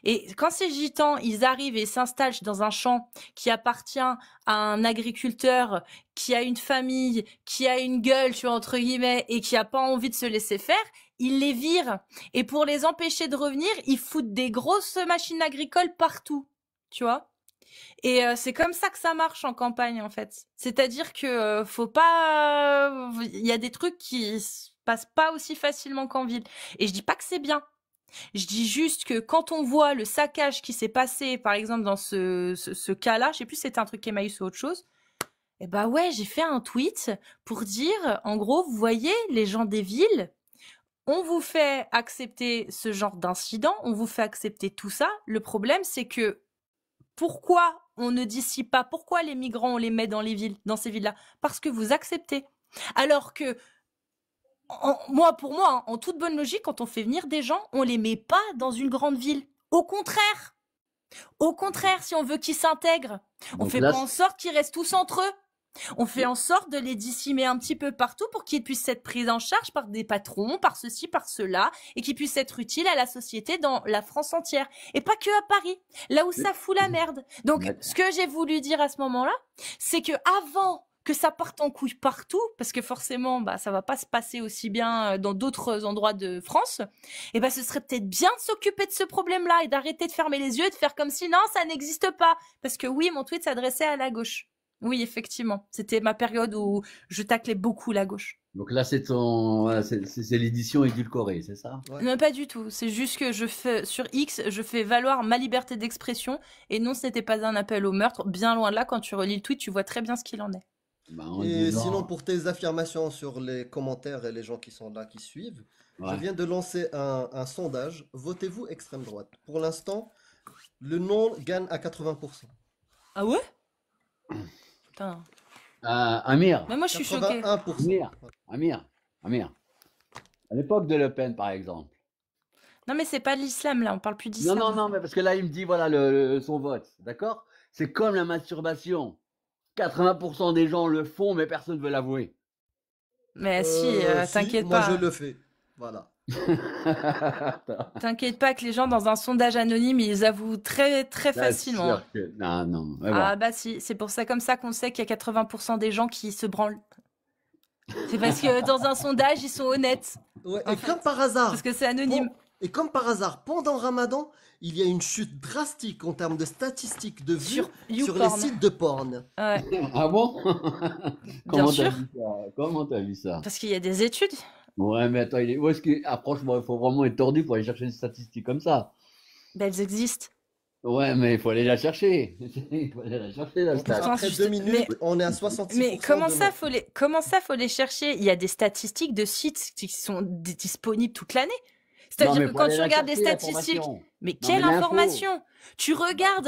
Et quand ces gitans, ils arrivent et s'installent dans un champ qui appartient à un agriculteur, qui a une famille, qui a une gueule, tu vois, entre guillemets, et qui a pas envie de se laisser faire, ils les virent. Et pour les empêcher de revenir, ils foutent des grosses machines agricoles partout, tu vois. Et c'est comme ça que ça marche en campagne, en fait. C'est-à-dire que faut pas... Il y a des trucs qui se passent pas aussi facilement qu'en ville. Et je dis pas que c'est bien. Je dis juste que quand on voit le saccage qui s'est passé, par exemple, dans ce cas-là, je sais plus si c'était un truc Emmaüs ou autre chose, eh bah ouais, j'ai fait un tweet pour dire, en gros, vous voyez, les gens des villes, on vous fait accepter ce genre d'incident, on vous fait accepter tout ça. Le problème, c'est que pourquoi on ne dissipe pas, pourquoi les migrants, on les met dans les villes, dans ces villes-là? Parce que vous acceptez. Alors que pour moi, en toute bonne logique, quand on fait venir des gens, on les met pas dans une grande ville. Au contraire, si on veut qu'ils s'intègrent, on Donc fait là, pas en sorte qu'ils restent tous entre eux. On fait en sorte de les dissimer un petit peu partout pour qu'ils puissent être pris en charge par des patrons, par ceci, par cela, et qu'ils puissent être utiles à la société dans la France entière. Et pas que à Paris, là où ça fout la merde. Donc, D'accord. ce que j'ai voulu dire à ce moment-là, c'est que avant que ça parte en couille partout, parce que forcément, bah, ça va pas se passer aussi bien dans d'autres endroits de France, et bah, ce serait peut-être bien de s'occuper de ce problème-là et d'arrêter de fermer les yeux et de faire comme si non, ça n'existe pas. Parce que oui, mon tweet s'adressait à la gauche. Oui, effectivement. C'était ma période où je taclais beaucoup la gauche. Donc là, c'est l'édition édulcorée, c'est ça? Ouais. Non, pas du tout. C'est juste que je fais, sur X, je fais valoir ma liberté d'expression. Et non, ce n'était pas un appel au meurtre. Bien loin de là, quand tu relis le tweet, tu vois très bien ce qu'il en est. Bah, en Et disant- sinon, pour tes affirmations sur les commentaires et les gens qui sont là, qui suivent, Ouais. je viens de lancer un sondage. Votez-vous extrême droite. Pour l'instant, le non gagne à 80%. Ah ouais? Putain. Amir, Mais moi, je suis choquée. 81%. Amir. À l'époque de Le Pen, par exemple. Non, mais c'est pas de l'islam, là. On parle plus Non, d'islam. non, mais parce que là, il me dit, voilà, son vote, d'accord? C'est comme la masturbation. 80% des gens le font, mais personne ne veut l'avouer. Mais si, Si, t'inquiète moi je pas. le fais. Voilà. T'inquiète pas que les gens dans un sondage anonyme, ils avouent très très Bien facilement. sûr que... Non, non, mais bon. Ah bah si, c'est pour ça comme ça qu'on sait qu'il y a 80% des gens qui se branlent. C'est parce que dans un sondage, ils sont honnêtes. Ouais, En et fait, comme par parce hasard, que c'est anonyme. et comme par hasard, pendant Ramadan, il y a une chute drastique en termes de statistiques de vues Sur sur les YouPorn. sites de porn. Ouais, Ah bon? bien Comment t'as sûr. vu ça? Comment t'as vu ça? Parce qu'il y a des études. Ouais, mais attends, où est-ce que... Ah, franchement, il faut vraiment être tordu pour aller chercher une statistique comme ça. Ben, elles existent. Ouais, mais il faut aller la chercher. Il faut aller la chercher, la Donc, stat. Pourtant, après je 2 te- minutes, mais, on est à 66% mais comment de ça, non. comment ça, faut les chercher? Il y a des statistiques de sites qui sont disponibles toute l'année. Non, C'est-à-dire mais que faut quand aller tu la regardes les chercher, statistiques, l'information. mais Non, quelle mais l'info. information? Tu Bah, regardes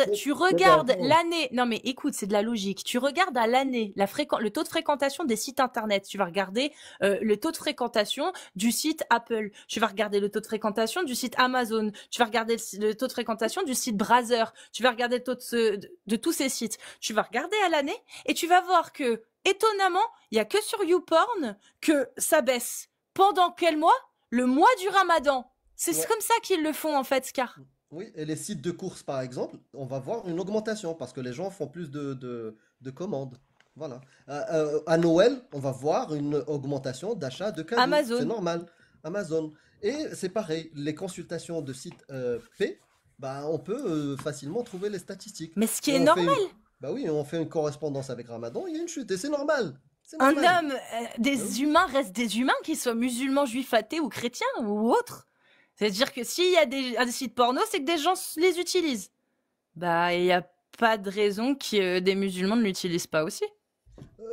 l'info. l'année. Non, mais écoute, c'est de la logique. Tu regardes à l'année le taux de fréquentation des sites internet. Tu vas regarder le taux de fréquentation du site Apple. Tu vas regarder le taux de fréquentation du site Amazon. Tu vas regarder le taux de fréquentation du site Browser. Tu vas regarder le taux de tous ces sites. Tu vas regarder à l'année et tu vas voir que, étonnamment, il y a que sur YouPorn que ça baisse. Pendant quel mois? Le mois du Ramadan. C'est Ouais. comme ça qu'ils le font en fait, Scar. Oui, et les sites de courses, par exemple, on va voir une augmentation parce que les gens font plus de commandes. Voilà. À Noël, on va voir une augmentation d'achat de cadeaux. C'est Amazon. normal. Amazon. Et c'est pareil, les consultations de sites P, bah, on peut facilement trouver les statistiques. Mais ce qui Et est on fait normal. bah oui, on fait une correspondance avec Ramadan, il y a une chute, et c'est normal. C'est Un normal. homme, Bah oui. des humains restent des humains, qu'ils soient musulmans, juifs, athées ou chrétiens ou autres. C'est-à-dire que s'il y a des sites porno, c'est que des gens les utilisent. Bah, il n'y a pas de raison que des musulmans ne l'utilisent pas aussi.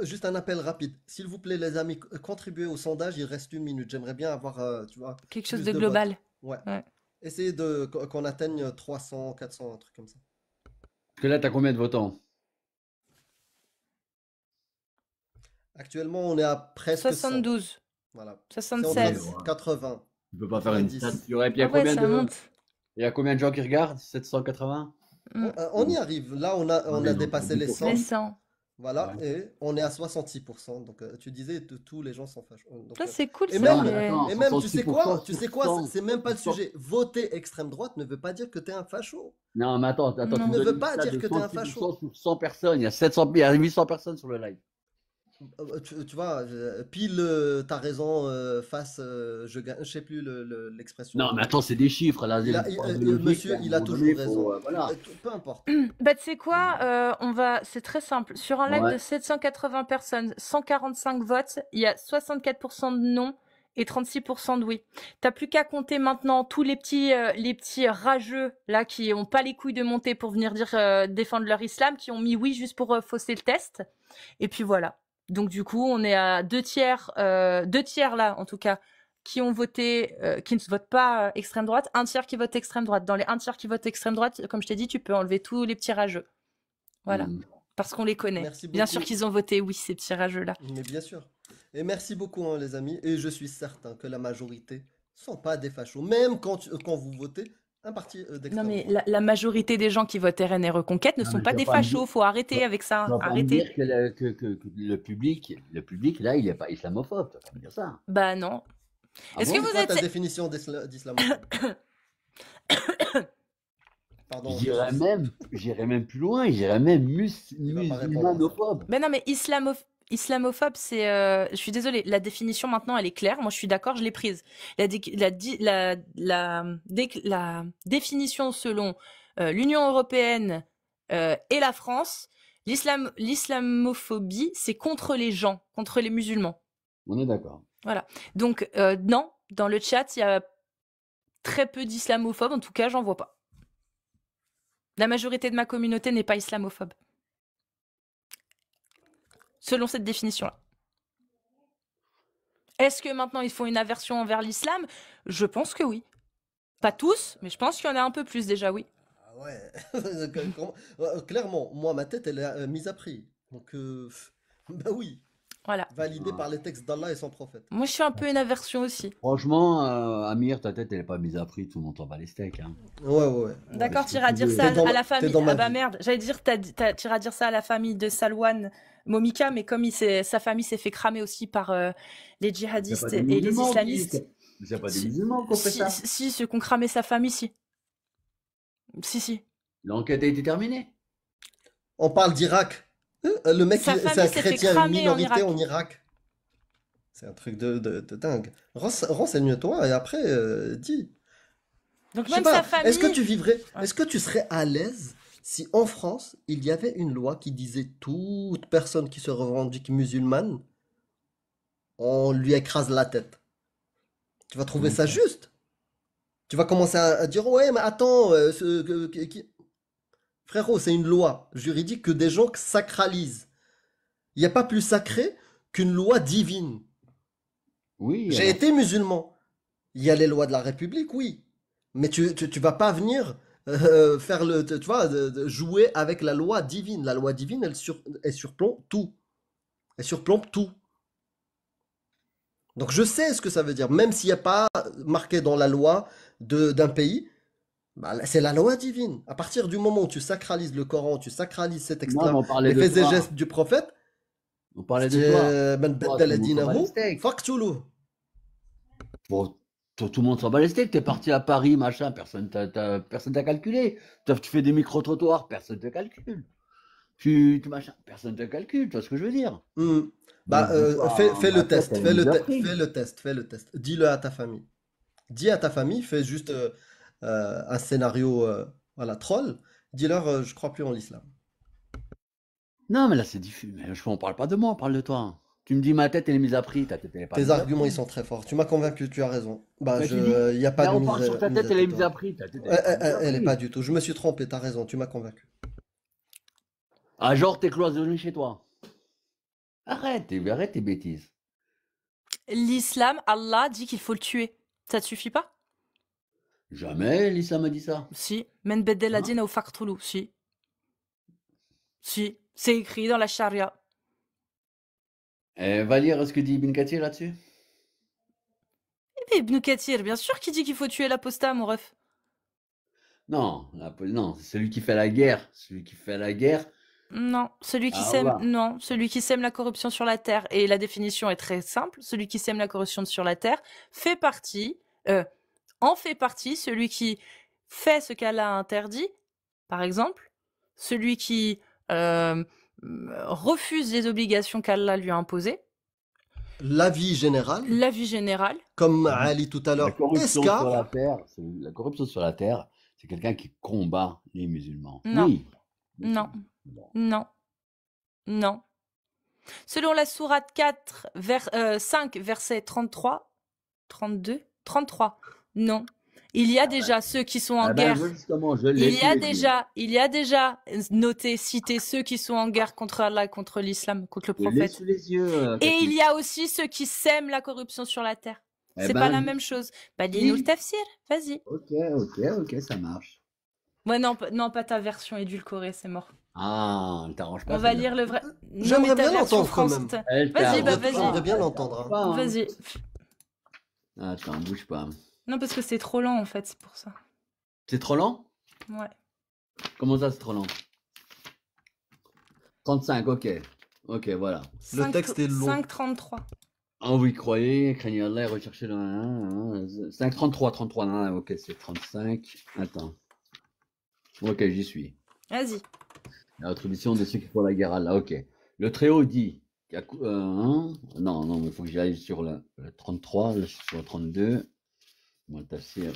Juste un appel rapide. S'il vous plaît, les amis, contribuez au sondage, il reste 1 minute. J'aimerais bien avoir, tu vois, Quelque chose plus de de votes. global. Ouais. Ouais. Essayez qu'on atteigne 300, 400, un truc comme ça. Parce que là, t'as combien de votants? Actuellement, on est à presque 100. 72, Voilà. C'est entre 76. 80, Tu peux pas faire une 90. stat. Il y aurait... Puis il y a Ah ouais, combien ça de... monte. Il y a combien de gens qui regardent? 780? Mm. On y arrive. Là, on a Ouais, donc dépassé les 10%. 100. Les 100. Voilà. Ouais. Et on est à 66%. Donc, tu disais que tous les gens s'en fâchent. Donc, Ça, c'est cool, et ça. Non, mais même, attends, et même, tu sais quoi? 66%, Tu sais quoi? C'est même pas le 100%. sujet. Voter extrême droite ne veut pas dire que tu es un facho. Non, mais attends, Non. tu me Ne donnes veut une pas stat dire de que tu es un 66% facho. sur 100 personnes. Il y a 800 personnes sur le live. Tu vois, pile, t'as raison, face, je sais plus l'expression. Non, mais attends, c'est des chiffres, là. Monsieur, il a toujours raison. Voilà. Peu importe. Bah, tu sais quoi, c'est très simple. Sur un live Ouais. de 780 personnes, 145 votes, il y a 64% de non et 36% de oui. T'as plus qu'à compter maintenant tous les petits rageux, là, qui ont pas les couilles de monter pour venir défendre leur islam, qui ont mis oui juste pour fausser le test. Et puis voilà. Donc, du coup, on est à 2 tiers là, en tout cas, qui ont voté, qui ne votent pas extrême droite, 1 tiers qui vote extrême droite. Dans les 1 tiers qui votent extrême droite, comme je t'ai dit, tu peux enlever tous les petits rageux. Voilà. Mm. Parce qu'on les connaît. Merci Bien beaucoup. sûr qu'ils ont voté oui, ces petits rageux-là. Mais bien sûr. Et merci beaucoup, hein, les amis. Et je suis certain que la majorité sont pas des fachos. Même quand vous votez un parti Non, d'extrême mais droite. la majorité des gens qui votent RN et Reconquête ne Non, sont mais pas tu vas des pas me fachos. dire- Faut arrêter avec ça. Tu vas pas me Arrêtez. dire que le public, là, il n'est pas islamophobe. Tu vas pas me dire ça. Bah non. Ah Est-ce bon que vous C'est quoi êtes... ta définition d'islamophobie? Pardon. J'irais même plus loin, j'irais même va pas répondre à ça. musulmanophobe. Ben non, mais islamophobe, c'est... je suis désolée, la définition maintenant, elle est claire. Moi, je suis d'accord, je l'ai prise. La définition selon l'Union européenne et la France, l'islamophobie, c'est contre les gens, contre les musulmans. On est d'accord. Donc, non, dans le chat, il y a très peu d'islamophobes. En tout cas, j'en vois pas. La majorité de ma communauté n'est pas islamophobe. Selon cette définition-là. Est-ce que maintenant ils font une aversion envers l'islam? Je pense que oui. Pas tous, mais je pense qu'il y en a un peu plus déjà, oui. Ah ouais. Clairement, moi, ma tête, elle est mise à prix. Donc, bah oui. Voilà. validé par les textes d'Allah et son prophète. Moi, je suis un peu une aversion aussi. Franchement, Amir, ta tête, elle est pas mise à prix, tout le monde s'en bat les steaks. Hein. Ouais. D'accord, ce que t'iras tu dire veux. ça T'es dans à la t'es famille. dans ma Ah bah vie. merde, j'allais dire, t'iras dire ça à la famille de Salwan Momika, mais comme sa famille s'est fait cramer aussi par les C'est djihadistes pas des et les musulmans islamistes. c'est pas des Si, musulmans qui ont fait ça. ceux qui ont cramé sa famille, si. Si. L'enquête a été terminée. On parle d'Irak. Le mec, Sa c'est un famille s'est fait chrétien, une cramer en minorité Irak. en Irak. C'est un truc de dingue. Renseigne-toi et après, dis. Donc Je sais même sa pas, est-ce que famille. tu vivrais, Ouais. est-ce que tu serais à l'aise si en France, il y avait une loi qui disait toute personne qui se revendique musulmane, on lui écrase la tête. Tu vas trouver Comment ça ça? juste? Tu vas commencer à dire, ouais, mais attends, frérot, c'est une loi juridique que des gens sacralisent. Il n'y a pas plus sacré qu'une loi divine. Oui, J'ai alors. été musulman. Il y a les lois de la République, oui. Mais tu vas pas venir faire tu vois, de jouer avec la loi divine. La loi divine, elle surplombe tout. Elle surplombe tout. Donc je sais ce que ça veut dire. Même s'il n'y a pas marqué dans la loi d'un pays, bah, c'est la loi divine. À partir du moment où tu sacralises le Coran, tu sacralises ces Non, mais textes-là, on parlait les de faits et toi. gestes du prophète, On parlait de toi. man Toi, baddala tout le monde s'en bat les dinahu, steaks. faqtuluh. Bon, tout le monde s'en bat les steaks. T'es parti à Paris, machin, personne t'a calculé. Tu fais des micro-trottoirs, personne te calcule. Machin, personne te calcule, tu vois ce que je veux dire? Hmm. Bah, Donc, du coup, fais ma le tête, test, elle est mise à prix. fais le test. Dis-le à ta famille. Dis à ta famille, fais juste un scénario, voilà, troll. Dis-leur, je crois plus en l'islam. Non, mais là, c'est diffus. Mais on parle pas de moi, on parle de toi. Tu me dis ma tête, elle est mise à prix. Ta tête, elle est pas Tes mise à arguments, ils prix. sont très forts. Tu m'as convaincu, tu as raison. Bah, Mais tu dis, il n'y a pas là, de on parle sur ta mise tête, à elle est prix, mise à toi. prix. Ta tête, elle est pas mise à Elle est pas prix. du tout. Je me suis trompé, t'as raison, tu m'as convaincu. Ah, genre, t'es cloisonné chez toi. Arrête tes bêtises. L'islam, Allah dit qu'il faut le tuer. Ça te suffit pas? Jamais l'islam a dit ça. Si. Men beddela Hein? dina ou faqtulu. Si. Si. C'est écrit dans la charia. Va lire ce que dit Ibn Kathir là-dessus. Et Ibn Kathir, bien sûr qu'il dit qu'il faut tuer l'apostat, mon ref. Non, non, c'est celui qui fait la guerre. Celui qui fait la guerre. Non, celui qui Ah, sème, voilà. non, celui qui sème la corruption sur la terre. Et la définition est très simple. Celui qui sème la corruption sur la terre en fait partie celui qui fait ce qu'Allah a interdit, par exemple, celui qui refuse les obligations qu'Allah lui a imposées, L'avis général, la vie générale. comme Ali tout à La l'heure, corruption sur escarre. la terre, la corruption sur la terre, c'est quelqu'un qui combat les musulmans. Non. Oui. Non. Bon. Non. Non. Selon la sourate 4, 5, verset 33, 32, 33, non. Il y a déjà ceux qui sont en Ah ben, guerre. justement, je l'ai Il y a déjà noté, cité cité ceux qui sont en guerre contre Allah, contre l'islam, contre le Je l'ai prophète. sous les yeux. Et Cathy. il y a aussi ceux qui sèment la corruption sur la terre. Eh C'est ben, pas la même chose. Bah, dis-nous le tafsir, vas-y. Ok, ça marche. Ouais, non, non, pas ta version édulcorée, c'est mort. Ah, elle t'arrange pas. On va celle-là. lire le vrai. J'aimerais Non, mais ta bien version l'entendre quand France, même. Elle Vas-y, bah, t'arrange vas-y. pas, J'aimerais bien elle l'entendre, t'arrange hein. pas, hein. Vas-y. Attends, bouge pas. Non, parce que c'est trop lent, en fait, c'est pour ça. C'est trop lent? Ouais. Comment ça, c'est trop lent? 35, ok. Ok, voilà. Le texte est long. 5,33. Ah, vous y croyez, craignez Allah et recherchez le 5, 33, non, ok, c'est 35. Attends. Ok, j'y suis. Vas-y. La rétribution de ceux qui font la guerre à Allah, ok. Le Très-Haut dit, non, il faut que j'aille sur le 33, là, je suis sur le 32. Moi, le tafsir.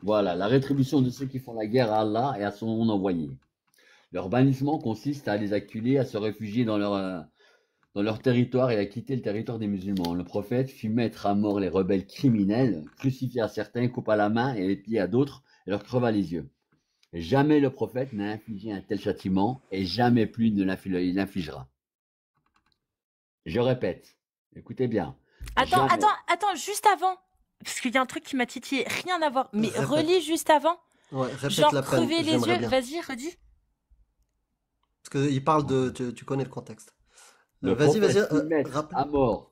Voilà, la rétribution de ceux qui font la guerre à Allah et à son envoyé. Leur bannissement consiste à les acculer, à se réfugier dans leur territoire et à quitter le territoire des musulmans. Le prophète fit mettre à mort les rebelles criminels, crucifia certains, coupa la main et les pieds à d'autres et leur creva les yeux. Jamais le prophète n'a infligé un tel châtiment et jamais plus il l'infligera. Je répète, écoutez bien. Attends, Jamais. attends, juste avant. Parce qu'il y a un truc qui m'a titillé, rien à voir. Mais Répète. relis juste avant. Ouais, répète Genre la peine, crever les j'aimerais yeux. bien. Vas-y, redis. Parce qu'il parle de... Tu connais le contexte. Le Vas-y, vas-y, prophète peut mettre rappelle. à mort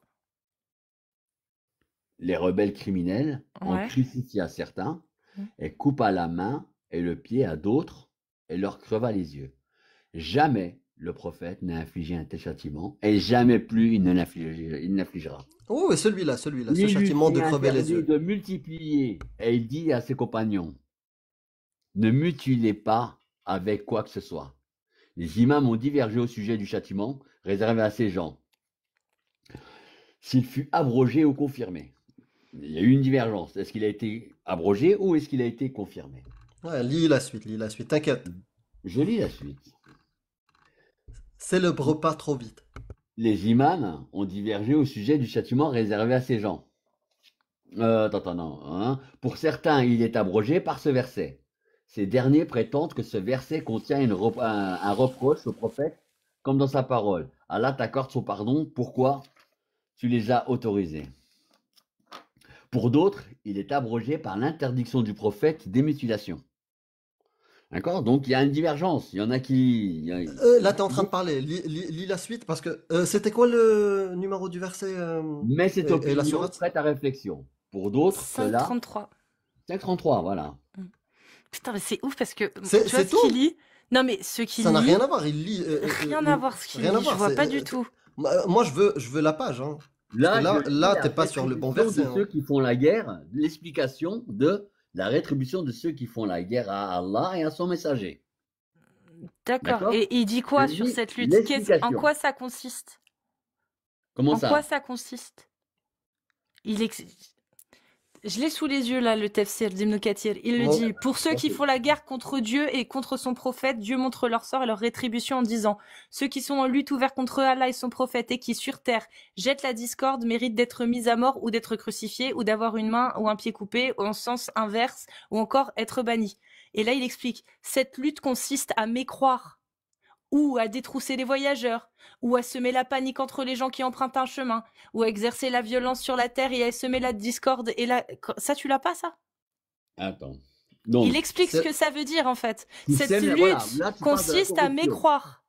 les rebelles criminels, en Ouais. crucifia certains, Mm. et coupa la main et le pied à d'autres, et leur creva les yeux. Jamais le prophète n'a infligé un tel châtiment, et jamais plus il n'infligera. Oh, et celui-là, ce Il lui châtiment de fut crever les interdit yeux. de multiplier, et il dit à ses compagnons, ne mutilez pas avec quoi que ce soit. Les imams ont divergé au sujet du châtiment réservé à ces gens, s'il fut abrogé ou confirmé. Il y a eu une divergence. Est-ce qu'il a été abrogé ou est-ce qu'il a été confirmé? Ouais, lis la suite, t'inquiète. Je lis la suite. Célèbre pas trop vite. Les imams ont divergé au sujet du châtiment réservé à ces gens. Non. Hein. Pour certains, il est abrogé par ce verset. Ces derniers prétendent que ce verset contient un reproche au prophète, comme dans sa parole. Allah t'accorde son pardon. Pourquoi tu les as autorisés? Pour d'autres, il est abrogé par l'interdiction du prophète des mutilations. D'accord? Donc il y a une divergence. Il y en a qui. Là, t'es en train de parler. Lis la suite parce que c'était quoi le numéro du verset Mais cette et la opinion sourate? prête à réflexion. Pour d'autres, cela. 5,33. 533, voilà. Putain, mais c'est ouf parce que tu vois C'est ce tout? qu'il lit. Non, mais ce qu'il Ça n'a lit, rien à voir. Il lit. rien à voir ce qu'il Rien à lit. Je voir. vois c'est, pas du tout. moi, je veux la page. Hein. Parce que Là, je lis là, la t'es pas sur le bon rétribution verset. de ceux qui font la guerre, l'explication de la rétribution de ceux qui font la guerre à Allah et à son messager. D'accord. D'accord? Et il dit quoi Je sur lis cette lutte? En l'explication. quoi ça consiste? Comment En quoi ça? ça consiste? Je l'ai sous les yeux là, le tafsir d'Ibn Kathir. Il le Bon, dit, pour ceux qui font la guerre contre Dieu et contre son prophète, Dieu montre leur sort et leur rétribution en disant, ceux qui sont en lutte ouverte contre Allah et son prophète et qui sur terre jettent la discorde méritent d'être mis à mort ou d'être crucifiés ou d'avoir une main ou un pied coupé ou en sens inverse ou encore être bannis. Et là il explique, cette lutte consiste à mécroire ou à détrousser les voyageurs, ou à semer la panique entre les gens qui empruntent un chemin, ou à exercer la violence sur la terre et à semer la discorde et la... Ça, tu l'as pas, ça? Attends. Donc, Il explique ce c'est- que ça veut dire, en fait. qui Cette sème, lutte voilà, là, tu parles de la consiste à corruption. mécroire.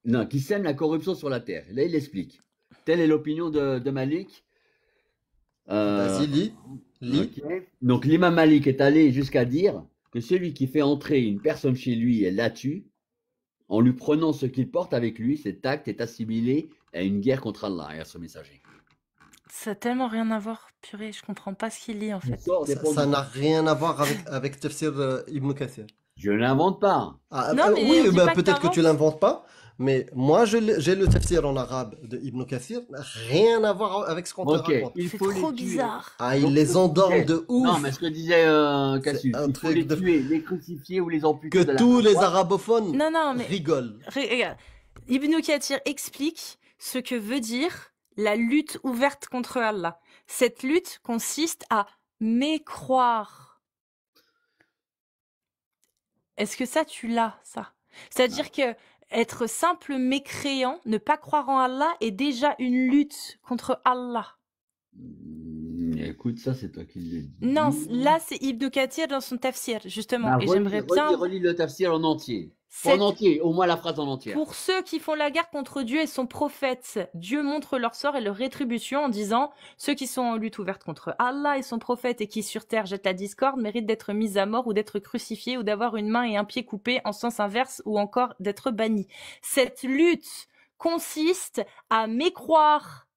Non, qui sème la corruption sur la terre. Là, il explique. Telle est l'opinion de Malik. Vas-y, lis. Ok. Donc, l'imam Malik est allé jusqu'à dire que celui qui fait entrer une personne chez lui et la tue, en lui prenant ce qu'il porte avec lui, cet acte est assimilé à une guerre contre Allah et à son messager. Ça a tellement rien à voir, purée, je comprends pas ce qu'il lit, en Tu fait. sors des Ça n'a rien à voir avec Tafsir Ibn Kathir. Je n'invente pas. Ah, Non, mais oui, on dit bah, pas que peut-être que tu t'inventes. l'inventes pas, mais moi j'ai le tafsir en arabe de Ibn Kathir, rien à voir avec ce qu'on te Ok, raconte. il C'est faut trop les tuer. bizarre. Ah, il Donc, les ce que endorme disait- de ouf. Non, mais ce que disait Cassius, C'est un il faut truc les de- tuer, les crucifier ou les amputer Que de la tous les droite. arabophones Non, mais rigolent. regarde. Ibn Kathir explique ce que veut dire la lutte ouverte contre Allah. Cette lutte consiste à mécroire. Est-ce que ça, tu l'as, ça? C'est-à-dire que être simple mécréant, ne pas croire en Allah, est déjà une lutte contre Allah. Écoute, ça, c'est toi qui le dis. Non, là, c'est Ibn Kathir dans son tafsir, justement. Bah, Et j'aimerais bien... relis le tafsir en entier. Pas Cette- en entier, au moins la phrase en entière. Pour ceux qui font la guerre contre Dieu et son prophète, Dieu montre leur sort et leur rétribution en disant « Ceux qui sont en lutte ouverte contre Allah et son prophète et qui sur terre jettent la discorde méritent d'être mis à mort ou d'être crucifiés ou d'avoir une main et un pied coupés en sens inverse ou encore d'être bannis. Cette lutte consiste à mécroire,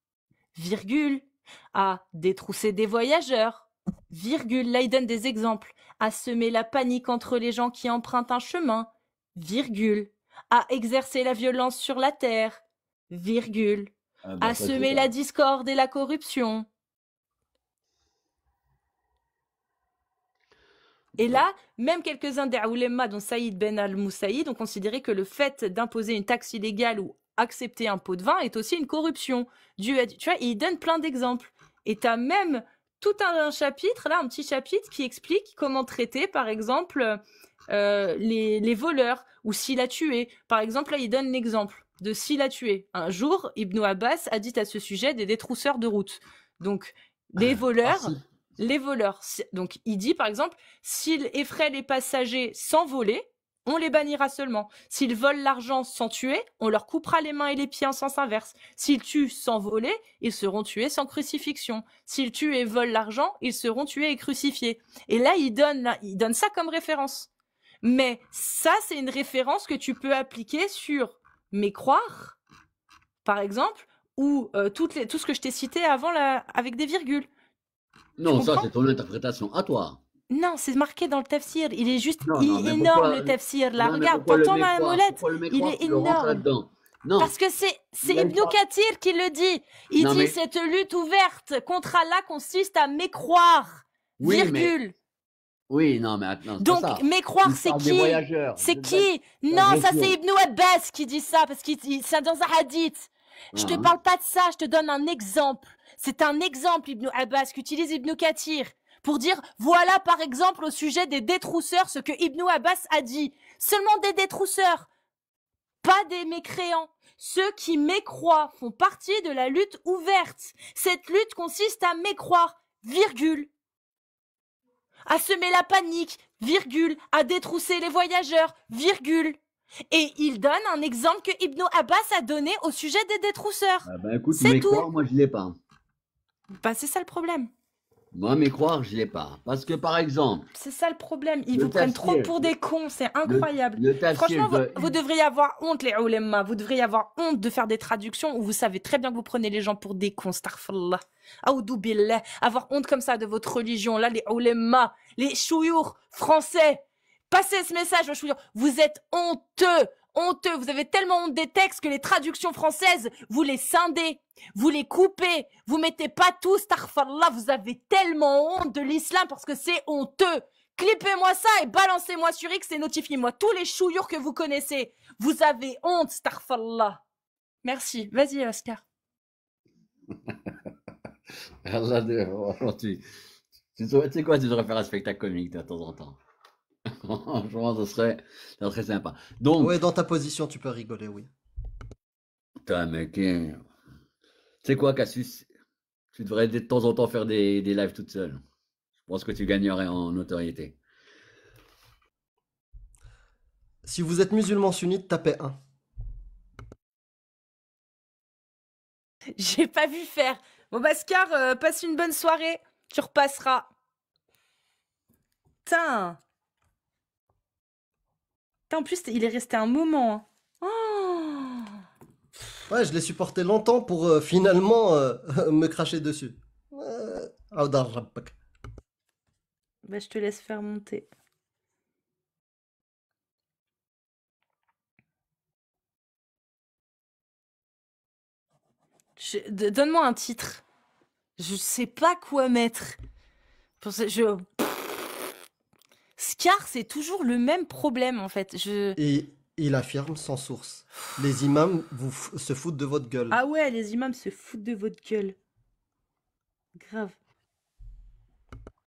virgule, à détrousser des voyageurs, virgule, là il donne des exemples, à semer la panique entre les gens qui empruntent un chemin, virgule, à exercer la violence sur la terre, virgule, Ah, bah, à ça, semer c'est la ça. discorde et la corruption. Et là, même quelques-uns des oulémas, dont Saïd Ben al-Moussaïd, ont considéré que le fait d'imposer une taxe illégale ou accepter un pot de vin est aussi une corruption. Dieu a dit, tu vois, il donne plein d'exemples. Et tu as même tout un chapitre, là, un petit chapitre qui explique comment traiter, par exemple, les voleurs ou s'il a tué. Par exemple, là, il donne l'exemple de s'il a tué. Un jour, Ibn Abbas a dit à ce sujet des détrousseurs de route. Donc, des voleurs... Ah, si. Les voleurs. Donc, il dit, par exemple, s'il effraie les passagers sans voler, on les bannira seulement. S'ils volent l'argent sans tuer, on leur coupera les mains et les pieds en sens inverse. S'ils tuent sans voler, ils seront tués sans crucifixion. S'ils tuent et volent l'argent, ils seront tués et crucifiés. Et là, il donne ça comme référence. Mais ça, c'est une référence que tu peux appliquer sur mécroire, par exemple, ou tout ce que je t'ai cité avant avec des virgules. Non, ça, c'est ton interprétation à toi. Non, c'est marqué dans le tafsir. Il est juste Non, mais énorme, pourquoi- le tafsir. Là, Non, mais regarde, pourquoi le t'entends ma mécroire- molette? pourquoi le Il mécroire, est tu le rentres énorme. là-dedans? Non. Parce que c'est Il a Ibn pas- Kathir qui le dit. Il Non, dit mais- cette lutte ouverte contre Allah consiste à mécroire. Oui, virgule. Oui, non, mais attends, c'est Donc, pas ça. mécroire, Il c'est parle des qui? voyageurs. C'est De- qui? Non, ça c'est Ibn Abbas qui dit ça, parce que c'est dans un hadith. Je te Ah. parle pas de ça, je te donne un exemple. C'est un exemple, Ibn Abbas, qu'utilise Ibn Kathir. Pour dire, voilà par exemple au sujet des détrousseurs ce que Ibn Abbas a dit. Seulement des détrousseurs, pas des mécréants. Ceux qui mécroient font partie de la lutte ouverte. Cette lutte consiste à mécroire, virgule. À semer la panique, virgule. À détrousser les voyageurs, virgule. Et il donne un exemple que Ibn Abbas a donné au sujet des détrousseurs. Ah ben écoute, C'est mécroire, tout. moi je l'ai pas. Bah, c'est ça le problème. Moi, mécroire, je l'ai pas. Parce que par exemple, C'est ça le problème. Ils Le vous prennent tafsir, trop pour des cons. C'est incroyable. le tafsir Franchement, de- vous devriez avoir honte, les oulémas. Vous devriez avoir honte de faire des traductions où vous savez très bien que vous prenez les gens pour des cons. Astaghfirullah. Aoudou billah. Avoir honte comme ça de votre religion. Là, les oulémas, les chouyours français. Passez ce message aux chouyours. Vous êtes honteux. Honteux. Vous avez tellement honte des textes que les traductions françaises, vous les scindez. Vous les coupez. Vous mettez pas tout. Astaghfirullah. Vous avez tellement honte de l'islam parce que c'est honteux. Clippez-moi ça et balancez-moi sur X et notifiez-moi tous les chouyours que vous connaissez. Vous avez honte, astaghfirullah. Merci. Vas-y, Oscar. Allah de- tu sais quoi, tu devrais faire un spectacle comique de temps en temps. Franchement, ça serait sympa. Donc, Ouais, dans ta position, tu peux rigoler, oui. putain, mec, tu sais quoi, Cassius, tu devrais de temps en temps faire des lives toute seule. Je pense que tu gagnerais en notoriété. Si vous êtes musulman sunnite, tapez 1. J'ai pas vu faire. Bon, Oscar, passe une bonne soirée. Tu repasseras. Putain. Putain, en plus, il est resté un moment. Hein. Oh. Ouais, je l'ai supporté longtemps pour finalement me cracher dessus. Aoudar Rabbak. Bah, je te laisse faire monter. Donne-moi un titre. Je sais pas quoi mettre. Scar, c'est toujours le même problème en fait. Et il affirme sans source. Les imams se foutent de votre gueule. Ah ouais, les imams se foutent de votre gueule. Grave.